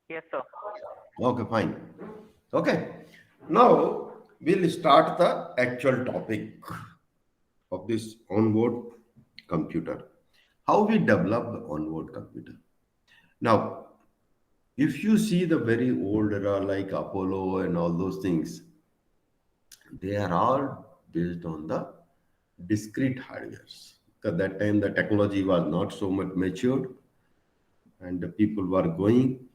Yes, sir. Okay, fine. Okay. Now we'll start the actual topic of this onboard computer. How we develop the onboard computer. Now, if you see the very old era like Apollo and all those things, they are all based on the discrete hardwares. At that time, the technology was not so much matured, and the people were going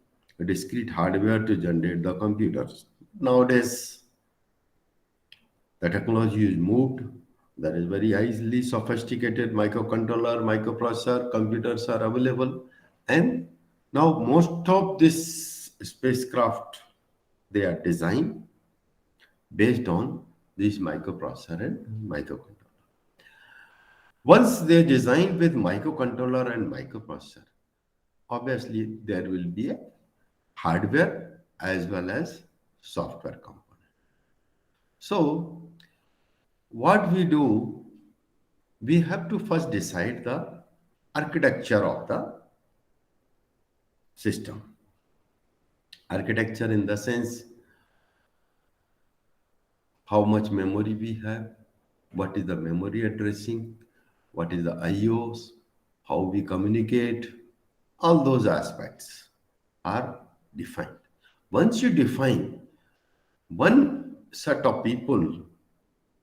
discrete hardware to generate the computers. Nowadays, the technology is moved. There is very highly sophisticated microcontroller, microprocessor, computers are available, and now most of this spacecraft they are designed based on this microprocessor and microcontroller. Once they design with microcontroller and microprocessor, obviously there will be a hardware as well as software component. So what we do, we have to first decide the architecture of the system. Architecture in the sense how much memory we have, what is the memory addressing, what is the IOs, how we communicate, all those aspects are defined. Once you define one set of people,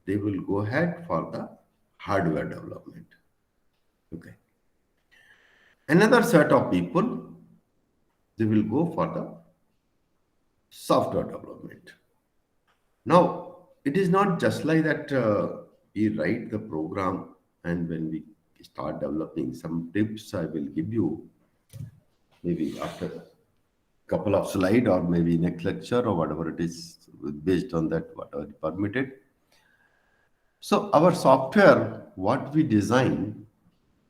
they will go ahead for the hardware development. Okay. Another set of people, they will go for the software development. Now, it is not just like that we write the program and when we start developing some tips, I will give you maybe after a couple of slide or maybe next lecture or whatever it is based on that, whatever is permitted. So our software, what we design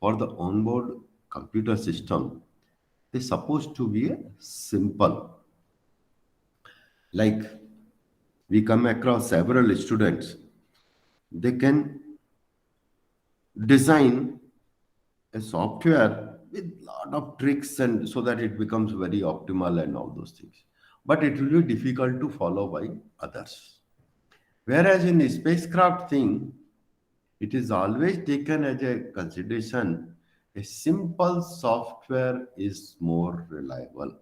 for the onboard computer system is supposed to be a simple. Like we come across several students, they can design a software with lot of tricks and so that it becomes very optimal and all those things. But it will be difficult to follow by others. Whereas in the spacecraft thing, it is always taken as a consideration a simple software is more reliable.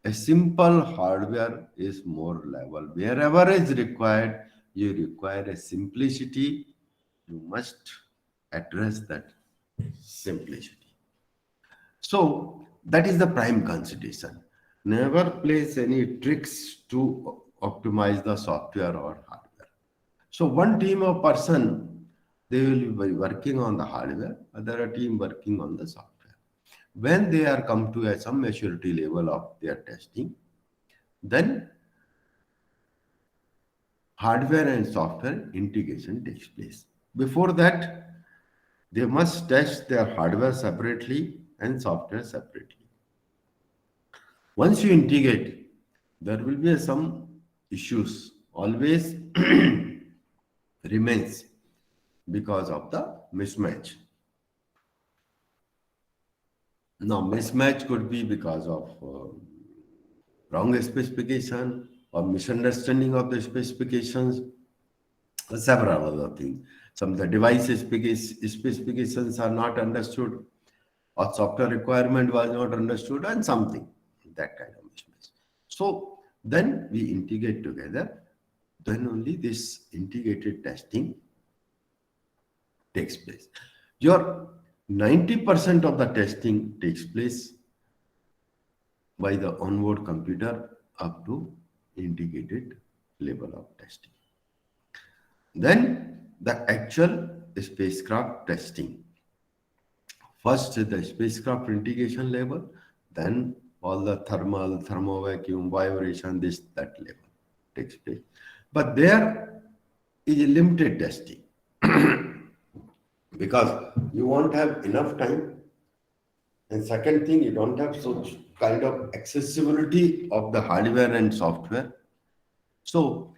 A simple hardware is more reliable. Wherever is required, you require a simplicity. You must address that simplicity. So that is the prime consideration. Never place any tricks to optimize the software or hardware. So one team of person, they will be working on the hardware, other team working on the software. When they are come to some maturity level of their testing, then hardware and software integration takes place. Before that, they must test their hardware separately and software separately. Once you integrate, there will be some issues always remains because of the mismatch. Now, mismatch could be because of wrong specification or misunderstanding of the specifications, several other things. Some of the device specifications are not understood, or software requirement was not understood, and something that kind of mismatch. So then we integrate together. Then only this integrated testing takes place. Your 90% of the testing takes place by the onboard computer up to integrated level of testing. Then the actual spacecraft testing. First the spacecraft integration level, then all the thermal, thermovacuum, vibration, this, that level takes place. But there is a limited testing because you won't have enough time. And second thing, you don't have such kind of accessibility of the hardware and software. So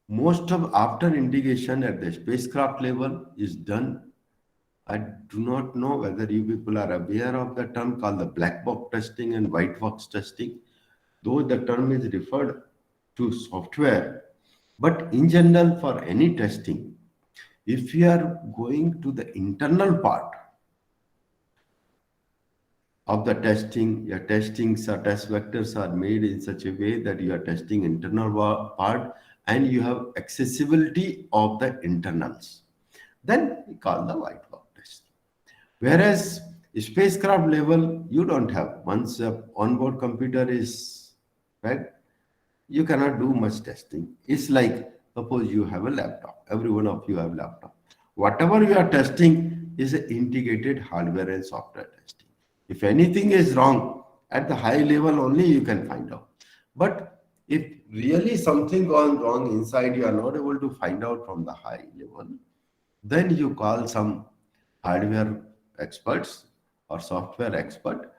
most of after integration at the spacecraft level is done. I do not know whether you people are aware of the term called the black box testing and white box testing. Though the term is referred to software, but in general for any testing, if you are going to the internal part of the testing, your testings or test vectors are made in such a way that you are testing internal part and you have accessibility of the internals. Then we call the white box testing. Whereas spacecraft level, you don't have. Once the onboard computer is right, you cannot do much testing. It's like suppose you have a laptop. Every one of you have a laptop. Whatever you are testing is an integrated hardware and software testing. If anything is wrong at the high level only you can find out. But if really something gone wrong inside, you are not able to find out from the high level, then you call some hardware experts or software expert,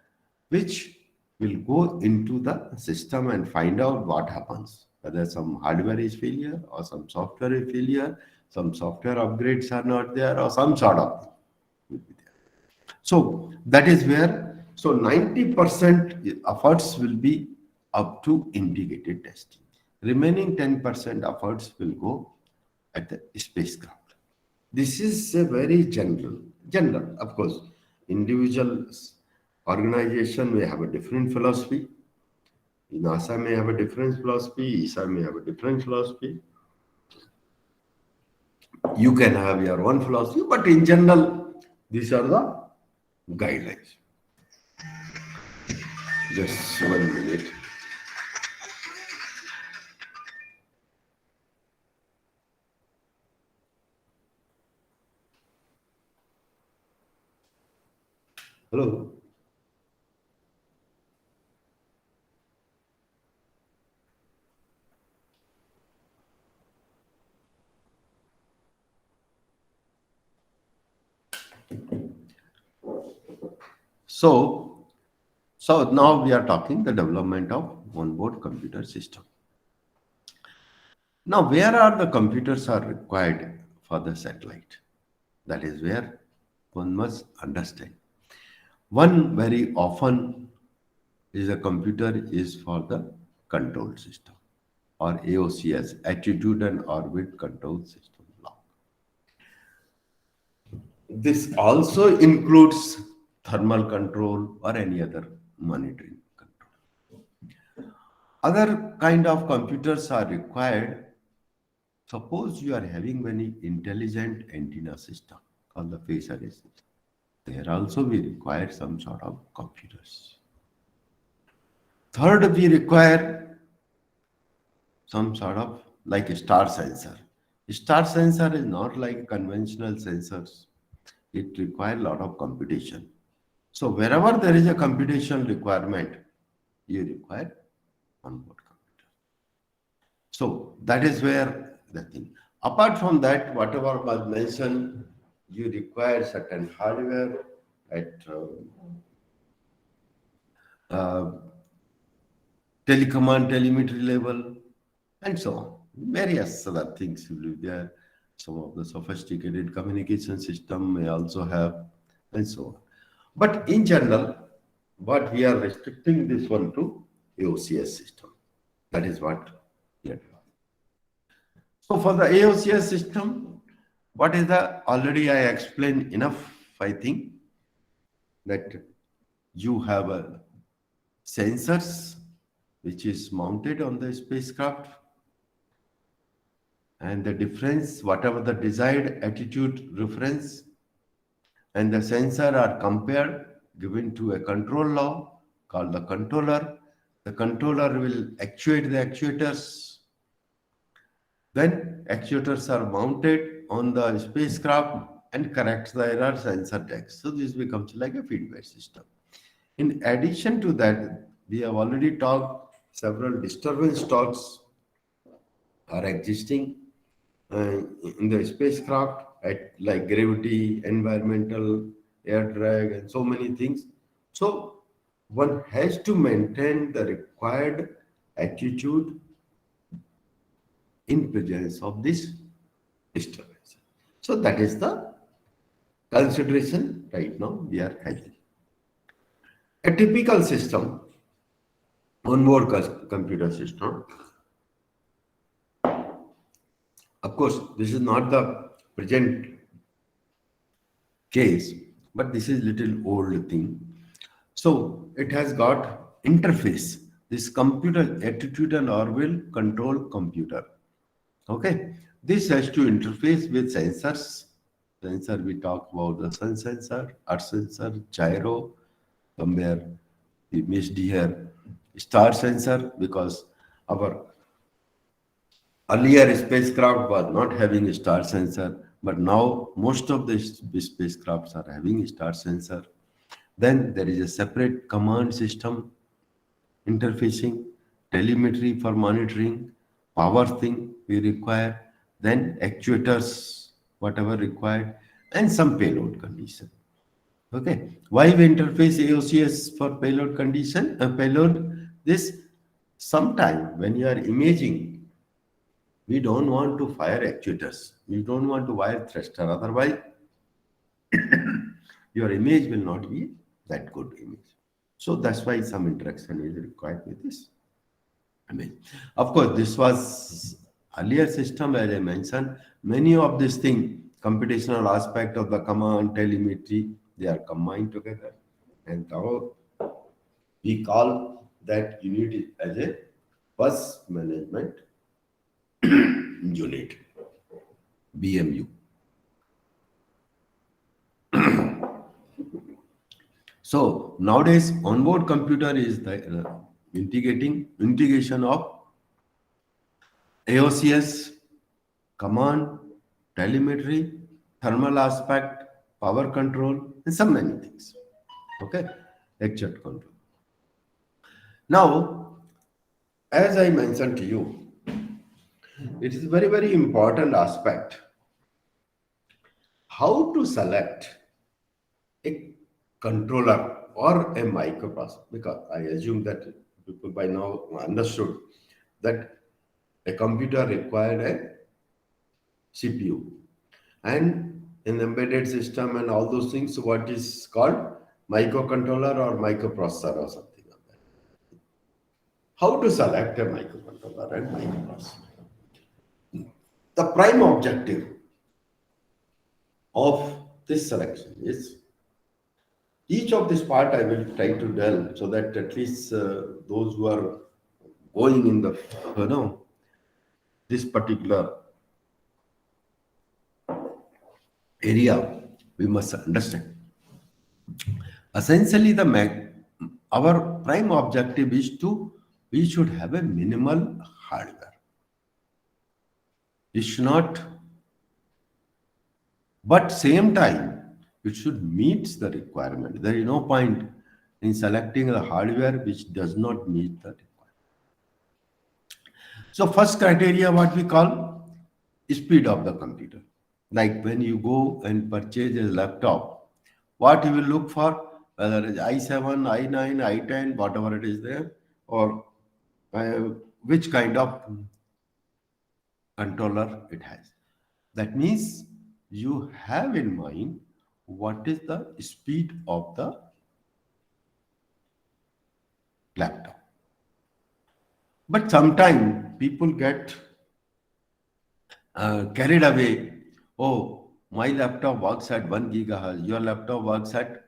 which will go into the system and find out what happens, whether some hardware is failure or some software is failure, some software upgrades are not there, or some sort of thing will be there. So that is where, so 90% efforts will be up to integrated testing. Remaining 10% efforts will go at the spacecraft. This is a very general, of course, individual organization may have a different philosophy. NASA may have a different philosophy, ESA may have a different philosophy. You can have your own philosophy, but in general, these are the guidelines. Just 1 minute. Hello. So now we are talking the development of onboard computer system. Now, where are the computers are required for the satellite? That is where one must understand. One very often is a computer is for the control system or AOCS, Attitude and Orbit Control System Block. This also includes thermal control or any other monitoring control. Other kind of computers are required. Suppose you are having very intelligent antenna system called the phase array system. There also we require some sort of computers. Third, we require some sort of like a star sensor. Star sensor is not like conventional sensors. It requires a lot of computation. So wherever there is a computation requirement, you require onboard computer. So that is where the thing. Apart from that, whatever was mentioned, you require certain hardware at uh, telecommand, telemetry level, and so on. Various other things will be there. Some of the sophisticated communication system may also have, and so on. But in general, what we are restricting this one to AOCS system. That is what we are doing. So for the AOCS system, what is the, already I explained enough, I think, that you have a sensors which is mounted on the spacecraft, and the difference, whatever the desired attitude reference, and the sensor are compared, given to a control law called the controller. The controller will actuate the actuators. Then actuators are mounted on the spacecraft and corrects the error sensor text. So this becomes like a feedback system. In addition to that, we have already talked several disturbance talks are existing in the spacecraft at like gravity, environmental, air drag, and so many things. So one has to maintain the required attitude in presence of this disturbance. So that is the consideration right now we are having. A typical system, onboard computer system. Of course, this is not the present case, but this is little old thing. So it has got interface. This computer attitude and orbital control computer. Okay, this has to interface with sensors. Sensor, we talk about the sun sensor, earth sensor, gyro. Somewhere we missed here star sensor, because our earlier spacecraft was not having a star sensor, but now most of the spacecrafts are having a star sensor. Then there is a separate command system interfacing, telemetry for monitoring, power thing we require, then actuators, whatever required, and some payload condition. Okay, why we interface AOCS for payload condition? Payload, this sometime when you are imaging, we don't want to fire actuators. We don't want to wire thruster. Otherwise, your image will not be that good image. So that's why some interaction is required with this image. Of course, this was earlier system, as I mentioned. Many of these things, computational aspect of the command, telemetry, they are combined together. And now we call that unit as a bus management unit, BMU. So nowadays, onboard computer is the integration of AOCS, command, telemetry, thermal aspect, power control, and some many things. Okay, exert control. Now, as I mentioned to you, it is very, very important aspect how to select a controller or a microprocessor, because I assume that people by now understood that a computer required a CPU, and in embedded system and all those things, what is called microcontroller or microprocessor or something like that. How to select a microcontroller and microprocessor? The prime objective of this selection is each of this part I will try to delve, so that at least those who are going in the this particular area, we must understand. Essentially, our prime objective is we should have a minimal hardware. It should not, but same time, it should meet the requirement. There is no point in selecting the hardware which does not meet the requirement. So first criteria, what we call speed of the computer. Like when you go and purchase a laptop, what you will look for, whether it's i7, i9, i10, whatever it is there, or uh, which kind of controller it has. That means you have in mind what is the speed of the laptop. But sometimes people get carried away. Oh, my laptop works at 1 gigahertz. Your laptop works at zero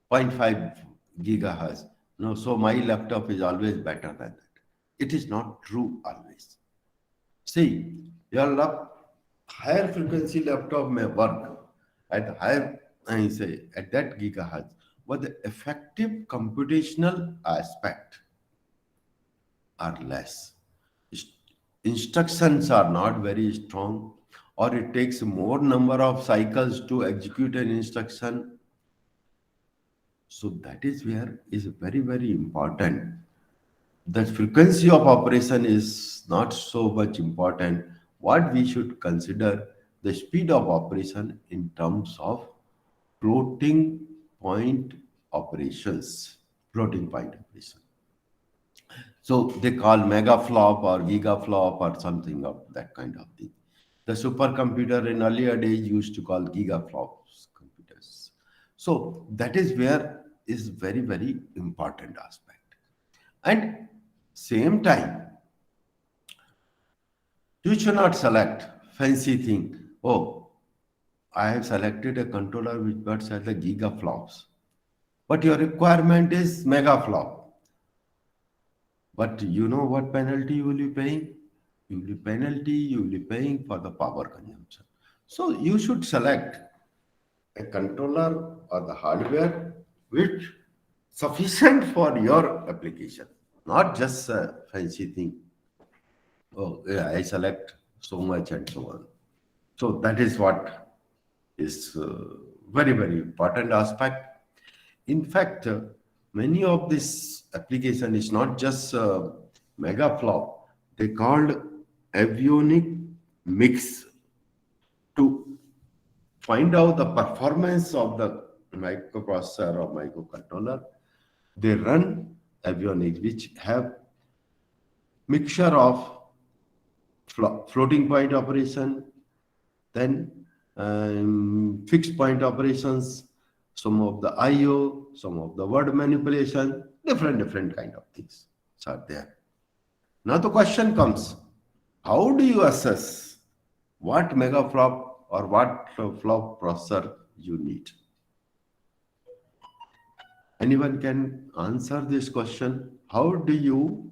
point 0.5 gigahertz. No, so my laptop is always better than that. It is not true always. See, your higher frequency laptop may work at higher, I say, at that gigahertz, but the effective computational aspect are less. Ins- Instructions are not very strong, or it takes more number of cycles to execute an instruction. So that is where is very, very important. The frequency of operation is not so much important. What we should consider the speed of operation in terms of floating point operations. Floating point operation. So they call megaflop or gigaflop or something of that kind of thing. The supercomputer in earlier days used to call gigaflops computers. So that is where is very, very important aspect. And same time, you should not select fancy thing. Oh, I have selected a controller which works at the gigaflops. But your requirement is megaflop. But you know what penalty you will be paying? You will be penalty, you will be paying for the power consumption. So you should select a controller or the hardware which sufficient for your application, not just a fancy thing. Oh, yeah, I select so much and so on. So that is what is very, very important aspect. In fact, many of this application is not just megaflop. They called avionic mix to find out the performance of the microprocessor or microcontroller. They run avionics, which have mixture of floating point operation, then fixed point operations, some of the IO, some of the word manipulation, different kind of things are there. Now the question comes, how do you assess what megaflop or what flop processor you need? Anyone can answer this question. How do you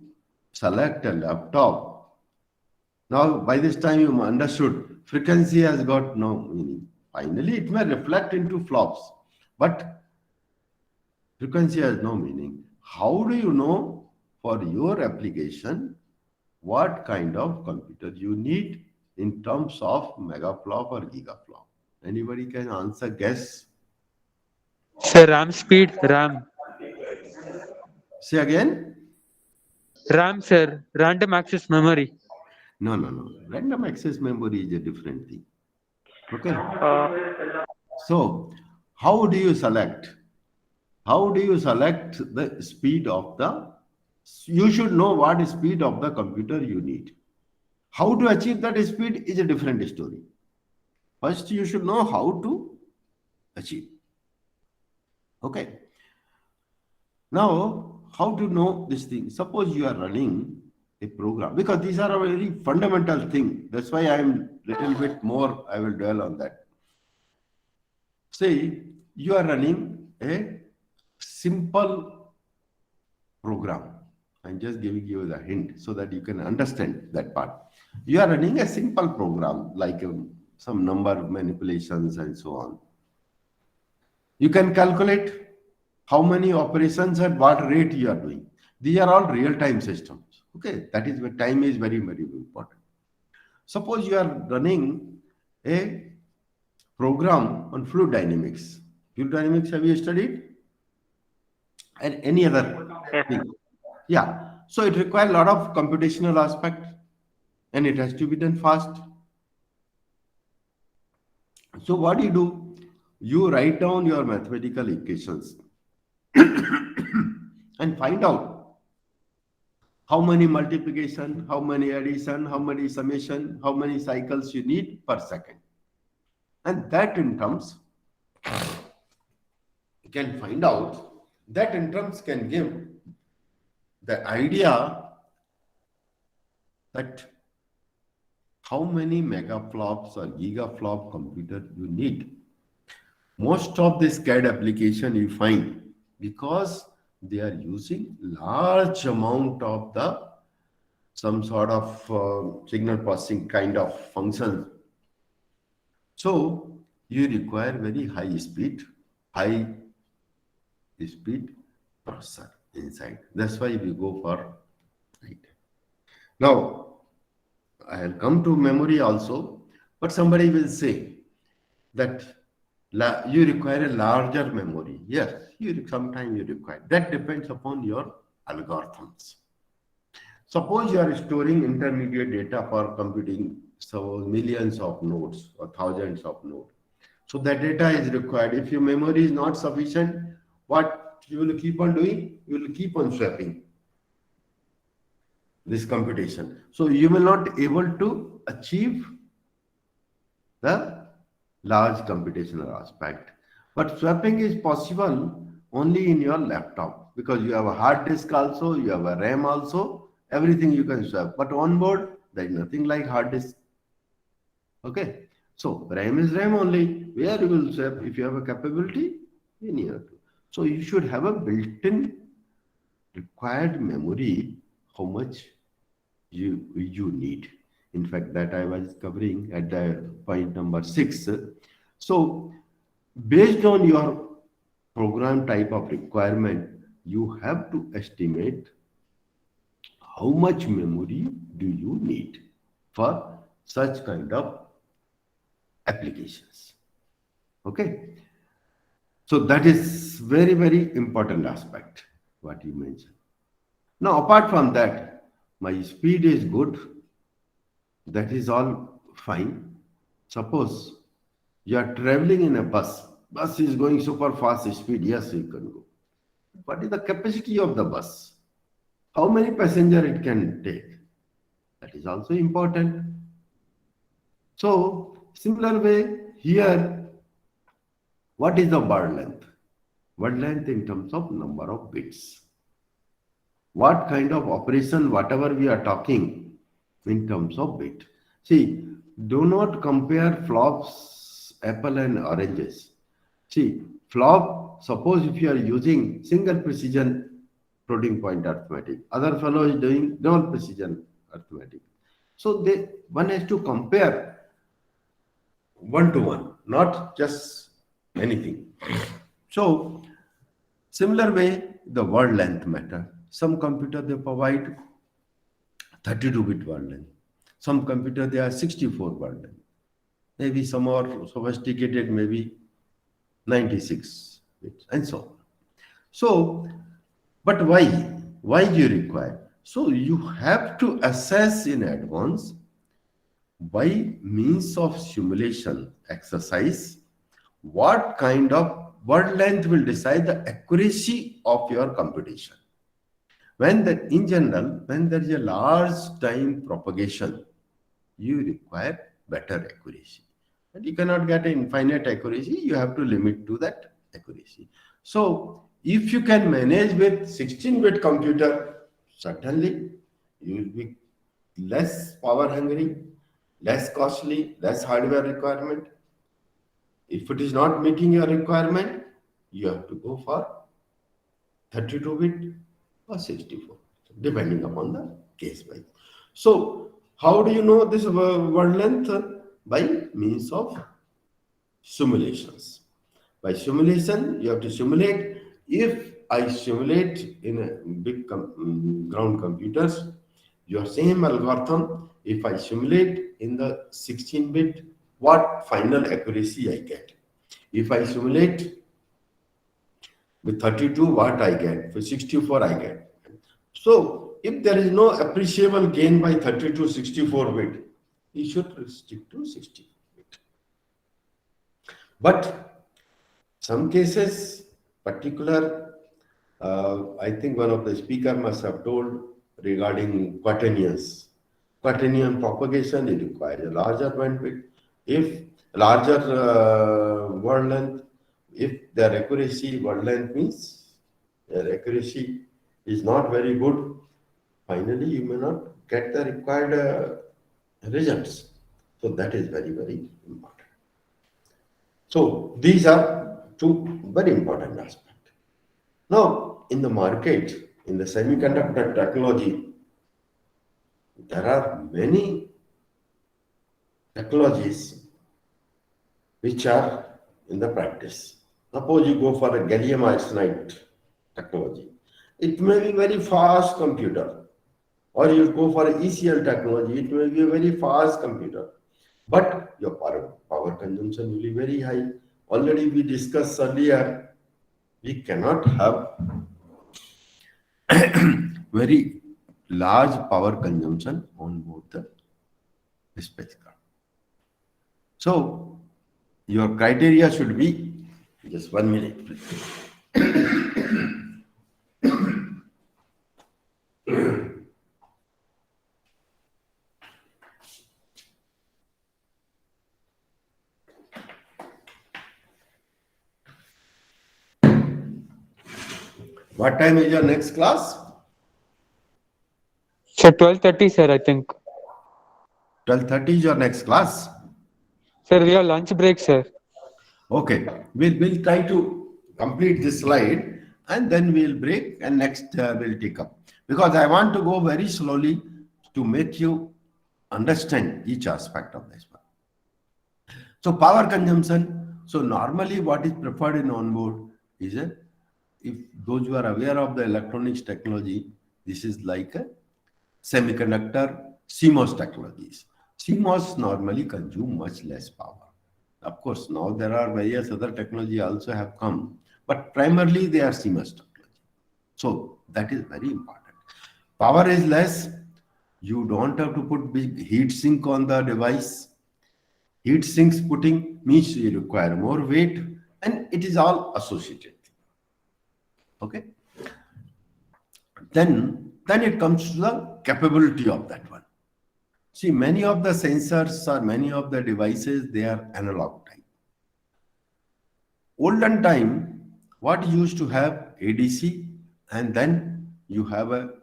select a laptop? Now, by this time, you understood frequency has got no meaning. Finally, it may reflect into flops, but frequency has no meaning. How do you know for your application what kind of computer you need in terms of megaflop or gigaflop? Anybody can answer, guess? Sir, RAM speed, RAM. Say again? RAM, sir, random access memory. No, no, no. Random access memory is a different thing. Okay. So, how do you select? How do you select the speed of the? You should know what speed of the computer you need. How to achieve that speed is a different story. First, you should know how to achieve. Okay. Now, how to know this thing? Suppose you are running a program, because these are a very fundamental thing. That's why I am little bit more, I will dwell on that. Say you are running a simple program. I'm just giving you the hint so that you can understand that part. You are running a simple program like some number manipulations and so on. You can calculate how many operations at what rate you are doing. These are all real-time systems. Okay, that is where time is very, very important. Suppose you are running a program on fluid dynamics. Fluid dynamics, have you studied? And any other Yes, thing? Yeah. So it requires a lot of computational aspect. and it has to be done fast. So what do? You write down your mathematical equations and find out how many multiplication, how many addition, how many summation, how many cycles you need per second. And that in terms can find out, that in terms can give the idea that how many megaflops or gigaflop computer you need. Most of this CAD application you find because they are using large amount of the some sort of signal processing kind of function. So you require very high speed processor inside. That's why we go for right. Now I'll come to memory also, but somebody will say that you require a larger memory. Yes, sometimes you require. That depends upon your algorithms. Suppose you are storing intermediate data for computing so millions of nodes or thousands of nodes. So that data is required. If your memory is not sufficient, what you will keep on doing? You will keep on swapping this computation. So you will not able to achieve the large computational aspect. But swapping is possible only in your laptop because you have a hard disk also, you have a RAM also, everything you can swap. But on board, there is nothing like hard disk. Okay. So RAM is RAM only. Where you will swap? If you have a capability, you need to. So you should have a built-in required memory, how much you need. In fact, that I was covering at the point number 6. So based on your program type of requirement, you have to estimate how much memory do you need for such kind of applications. Okay. So that is very, very important aspect, what you mentioned. Now, apart from that, my speed is good. That is all fine. Suppose you are traveling in a bus. Bus is going super fast speed. Yes, you can go. What is the capacity of the bus? How many passenger it can take? That is also important. So, similar way here, what is the word length? Word length in terms of number of bits. What kind of operation, whatever we are talking in terms of bit. See, do not compare flops, apple and oranges. See, flop, suppose if you are using single precision floating point arithmetic, other fellow is doing double precision arithmetic. So one has to compare one to one, not just anything. So similar way, the word length matter. Some computer they provide 32-bit word length. Some computer they are 64 word length. Maybe some are sophisticated, maybe 96 bits, and so on. So, but why? Why do you require? So you have to assess in advance by means of simulation exercise what kind of word length will decide the accuracy of your computation. In general, when there is a large time propagation, you require better accuracy. And you cannot get infinite accuracy, you have to limit to that accuracy. So if you can manage with 16-bit computer, certainly you will be less power hungry, less costly, less hardware requirement. If it is not meeting your requirement, you have to go for 32-bit or 64, depending upon the case by. So how do you know this word length? By means of simulations. By simulation, you have to simulate. If I simulate in a big ground computers, your same algorithm, if I simulate in the 16-bit, what final accuracy I get? If I simulate with 32, what I get? For 64, I get. So if there is no appreciable gain by 30 to 64 bit, you should stick to 64 bit. But some cases, particular, I think one of the speaker must have told regarding quaternions. Quaternion propagation, it requires a larger bandwidth. If larger word length, if their accuracy, word length means their accuracy is not very good, finally you may not get the required results. So that is very, very important. So these are two very important aspects. Now, in the market, in the semiconductor technology, there are many technologies which are in the practice. Suppose you go for a gallium arsenide technology. It may be very fast computer. Or you go for ECL technology, it may be a very fast computer. But your power consumption will be very high. Already we discussed earlier, we cannot have very large power consumption on board the spacecraft. So your criteria should be, just 1 minute, please. What time is your next class? Sir, 12:30, sir, I think. 12:30 is your next class. Sir, we have lunch break, sir. Okay, we'll try to complete this slide and then we'll break and next we'll take up. Because I want to go very slowly to make you understand each aspect of this one. So power consumption. So normally what is preferred in onboard is if those who are aware of the electronics technology, this is like a semiconductor CMOS technologies. CMOS normally consume much less power. Of course, now there are various other technology also have come, but primarily they are CMOS technology. So that is very important. Power is less. You don't have to put big heat sink on the device. Heat sinks putting means you require more weight, and it is all associated. Okay. Then it comes to the capability of that one. See, many of the sensors or many of the devices, they are analog type. Olden time, what used to have ADC, and then you have a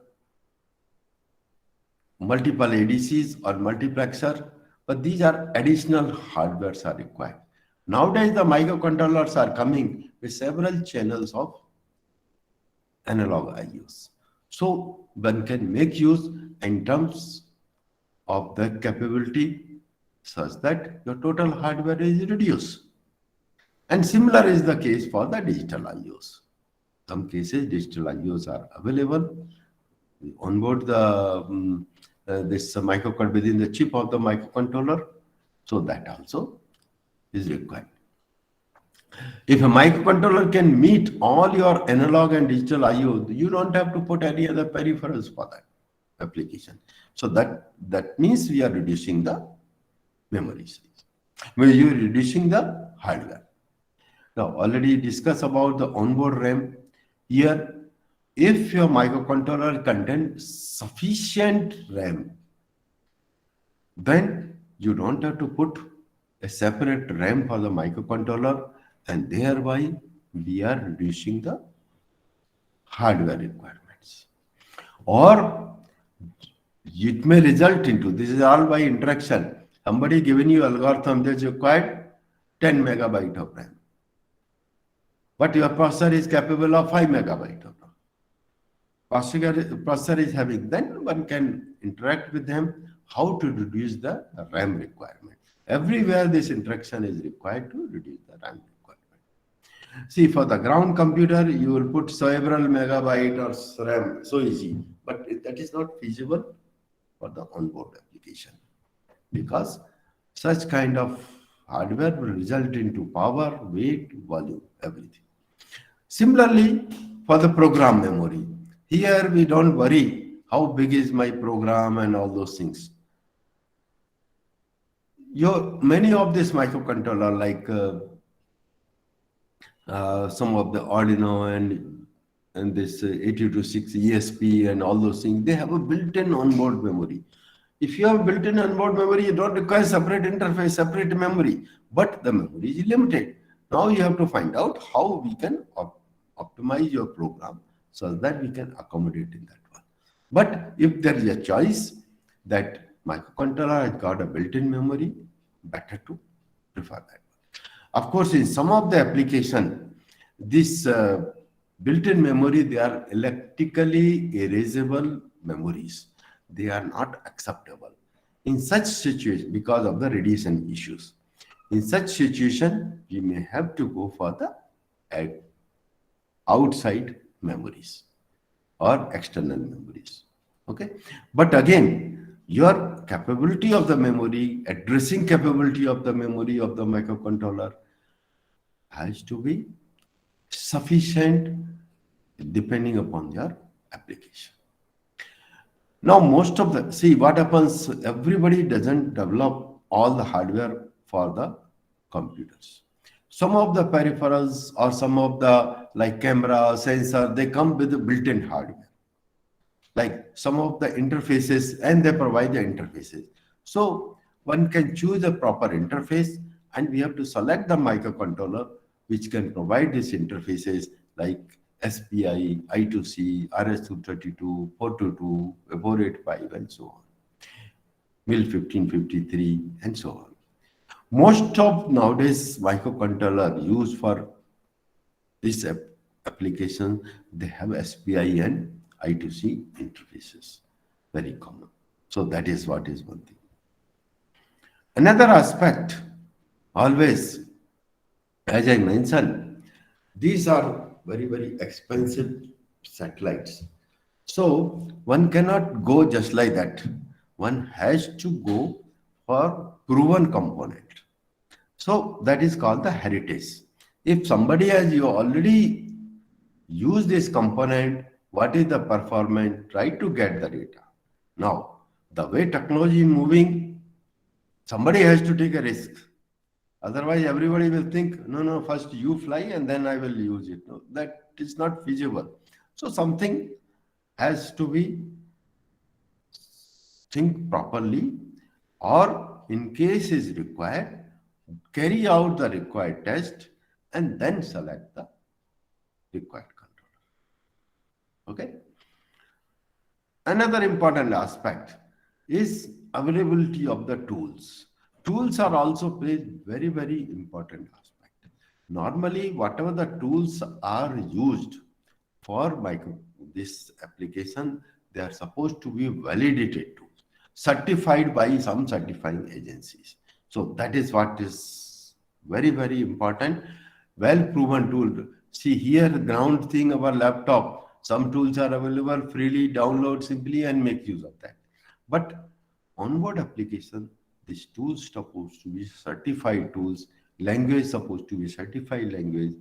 multiple ADCs or multiplexer, but these are additional hardwares are required. Nowadays, the microcontrollers are coming with several channels of analog IOs. So one can make use in terms of the capability such that your total hardware is reduced. And similar is the case for the digital IOs. Some cases digital IOs are available onboard the this microcontroller within the chip of the microcontroller. So that also is required. If a microcontroller can meet all your analog and digital IO, you don't have to put any other peripherals for that application. So that means we are reducing the memory size. We are reducing the hardware. Now, already discussed about the onboard RAM. Here, if your microcontroller contains sufficient RAM, then you don't have to put a separate RAM for the microcontroller, and thereby we are reducing the hardware requirements. Or it may result into, this is all by interaction. Somebody given you algorithm that's required 10 megabyte of RAM. But your processor is capable of 5 megabyte of RAM. Processor is having, then one can interact with them how to reduce the RAM requirement. Everywhere this interaction is required to reduce the RAM requirement. See, for the ground computer, you will put several megabyte of RAM, so easy. But that is not feasible for the onboard application, because such kind of hardware will result into power, weight, volume, everything. Similarly, for the program memory, here we don't worry how big is my program and all those things. Many of this microcontroller, like some of the Arduino and this 8226 ESP and all those things, they have a built-in onboard memory. If you have built-in onboard memory, you don't require separate interface, separate memory, but the memory is limited. Now you have to find out how we can optimize your program so that we can accommodate in that one. But if there is a choice that microcontroller has got a built-in memory, better to prefer that. Of course, in some of the application, this built-in memory, they are electrically erasable memories. They are not acceptable. In such situation, because of the radiation issues, in such situation, we may have to go for the outside memories or external memories. Okay, but again, your capability of the memory, addressing capability of the memory of the microcontroller has to be sufficient depending upon your application. Now, most of the, see what happens, everybody doesn't develop all the hardware for the computers. Some of the peripherals or some of the like camera, sensor, they come with the built-in hardware. Like some of the interfaces, and they provide the interfaces. So one can choose a proper interface, and we have to select the microcontroller which can provide these interfaces like SPI, I2C, RS-232, 422, 485, and so on. MIL1553, and so on. Most of nowadays microcontroller used for this application, they have SPI and I2C interfaces, very common. So that is what is one thing. Another aspect, always, as I mentioned, these are very, very expensive satellites. So one cannot go just like that. One has to go for proven component. So that is called the heritage. If somebody has you already used this component, what is the performance, try to get the data. Now, the way technology is moving, somebody has to take a risk. Otherwise, everybody will think, no, first you fly and then I will use it. No, that is not feasible. So something has to be think properly, or in case is required, carry out the required test and then select the required controller. Okay. Another important aspect is availability of the tools. Tools are also played very, very important aspect. Normally, whatever the tools are used for this application, they are supposed to be validated tools, certified by some certifying agencies. So that is what is very, very important. Well-proven tool. See here, ground thing, our laptop. Some tools are available freely, download simply and make use of that. But onboard application, these tools supposed to be certified tools, language supposed to be certified language.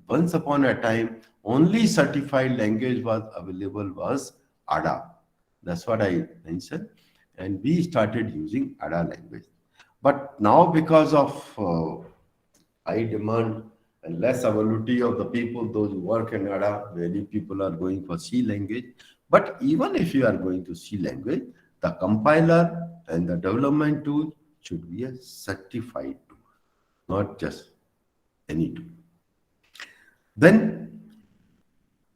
Once upon a time, only certified language was available was ADA. That's what I mentioned. And we started using ADA language. But now because of high demand and less availability of the people, those who work in ADA, many people are going for C language. But even if you are going to C language, the compiler and the development tool should be a certified tool, not just any tool. Then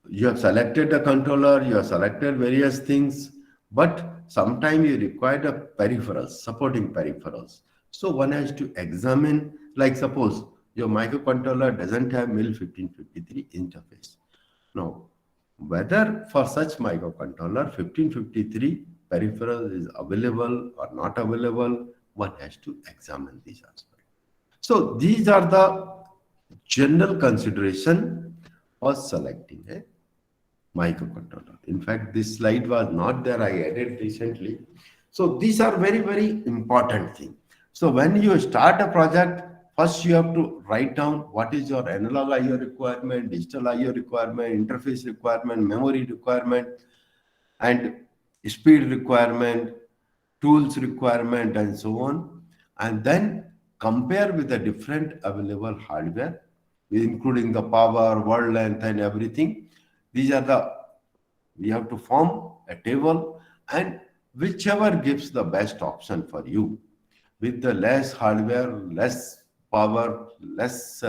you have selected the controller, you have selected various things, but sometimes you require the peripherals, supporting peripherals. So one has to examine, like suppose your microcontroller doesn't have MIL1553 interface. Now, whether for such microcontroller 1553 peripheral is available or not available, one has to examine these aspects. So these are the general consideration for selecting a microcontroller. In fact, this slide was not there, I added recently. So these are very, very important things. So when you start a project, first you have to write down what is your analog I/O requirement, digital I/O requirement, interface requirement, memory requirement, and speed requirement, tools requirement, and so on, and then compare with the different available hardware, including the power, word length, and everything. These are the, we have to form a table, and whichever gives the best option for you with the less hardware, less power, less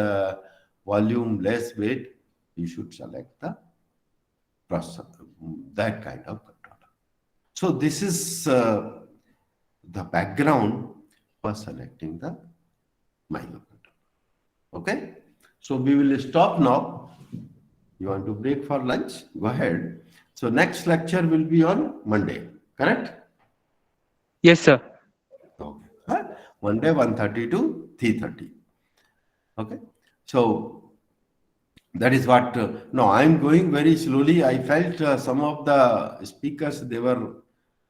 volume, less weight, you should select the processor, that kind of controller. So this is the background for selecting the microcontroller. Okay, so we will stop now. You want to break for lunch? Go ahead. So next lecture will be on Monday, correct? Yes, sir. Okay. Huh? Monday 1:30 to 3:30. Okay. So that is what. No, I'm going very slowly. I felt some of the speakers, they were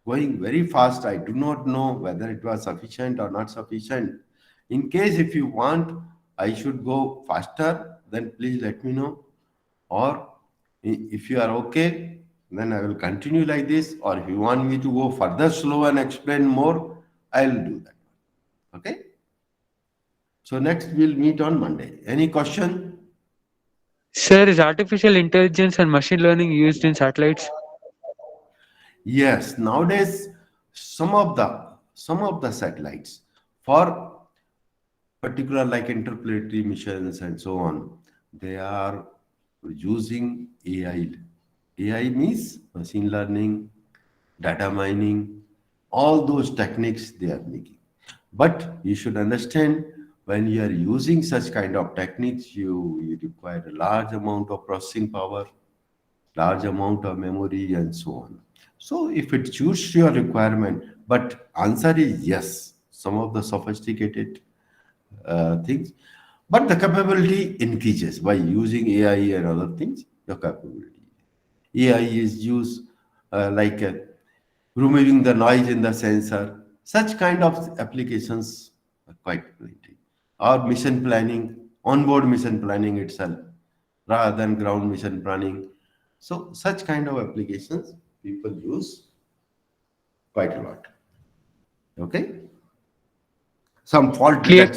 going very fast. I do not know whether it was sufficient or not sufficient. In case if you want, I should go faster, then please let me know. Or if you are okay, then I will continue like this. Or if you want me to go further slow and explain more, I'll do that. Okay. So next we'll meet on Monday. Any question? Sir, is artificial intelligence and machine learning used in satellites? Yes. Nowadays, some of the satellites for particular like interplanetary missions and so on, they are using AI. AI means machine learning, data mining, all those techniques they are making. But you should understand when you are using such kind of techniques, you require a large amount of processing power, large amount of memory, and so on. So if it suits your requirement, but answer is yes, some of the sophisticated things, but the capability increases by using AI and other things. The capability AI is used like removing the noise in the sensor. Such kind of applications are quite plenty. Or mission planning, onboard mission planning itself, rather than ground mission planning. So such kind of applications people use quite a lot. Okay. Some Clear.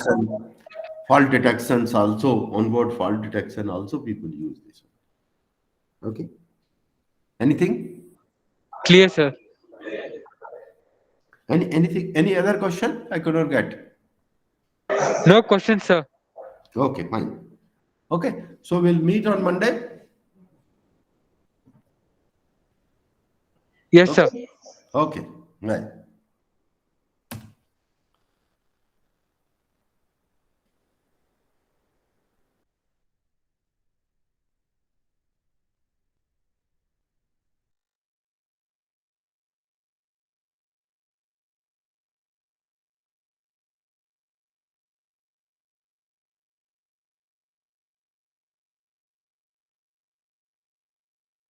fault detections also, onboard fault detection also people use this. Okay. Anything? Clear, sir. Any other question? I could not get. No questions, sir. Okay, fine. Okay, so we'll meet on Monday. Yes, sir. Okay. Okay. Right.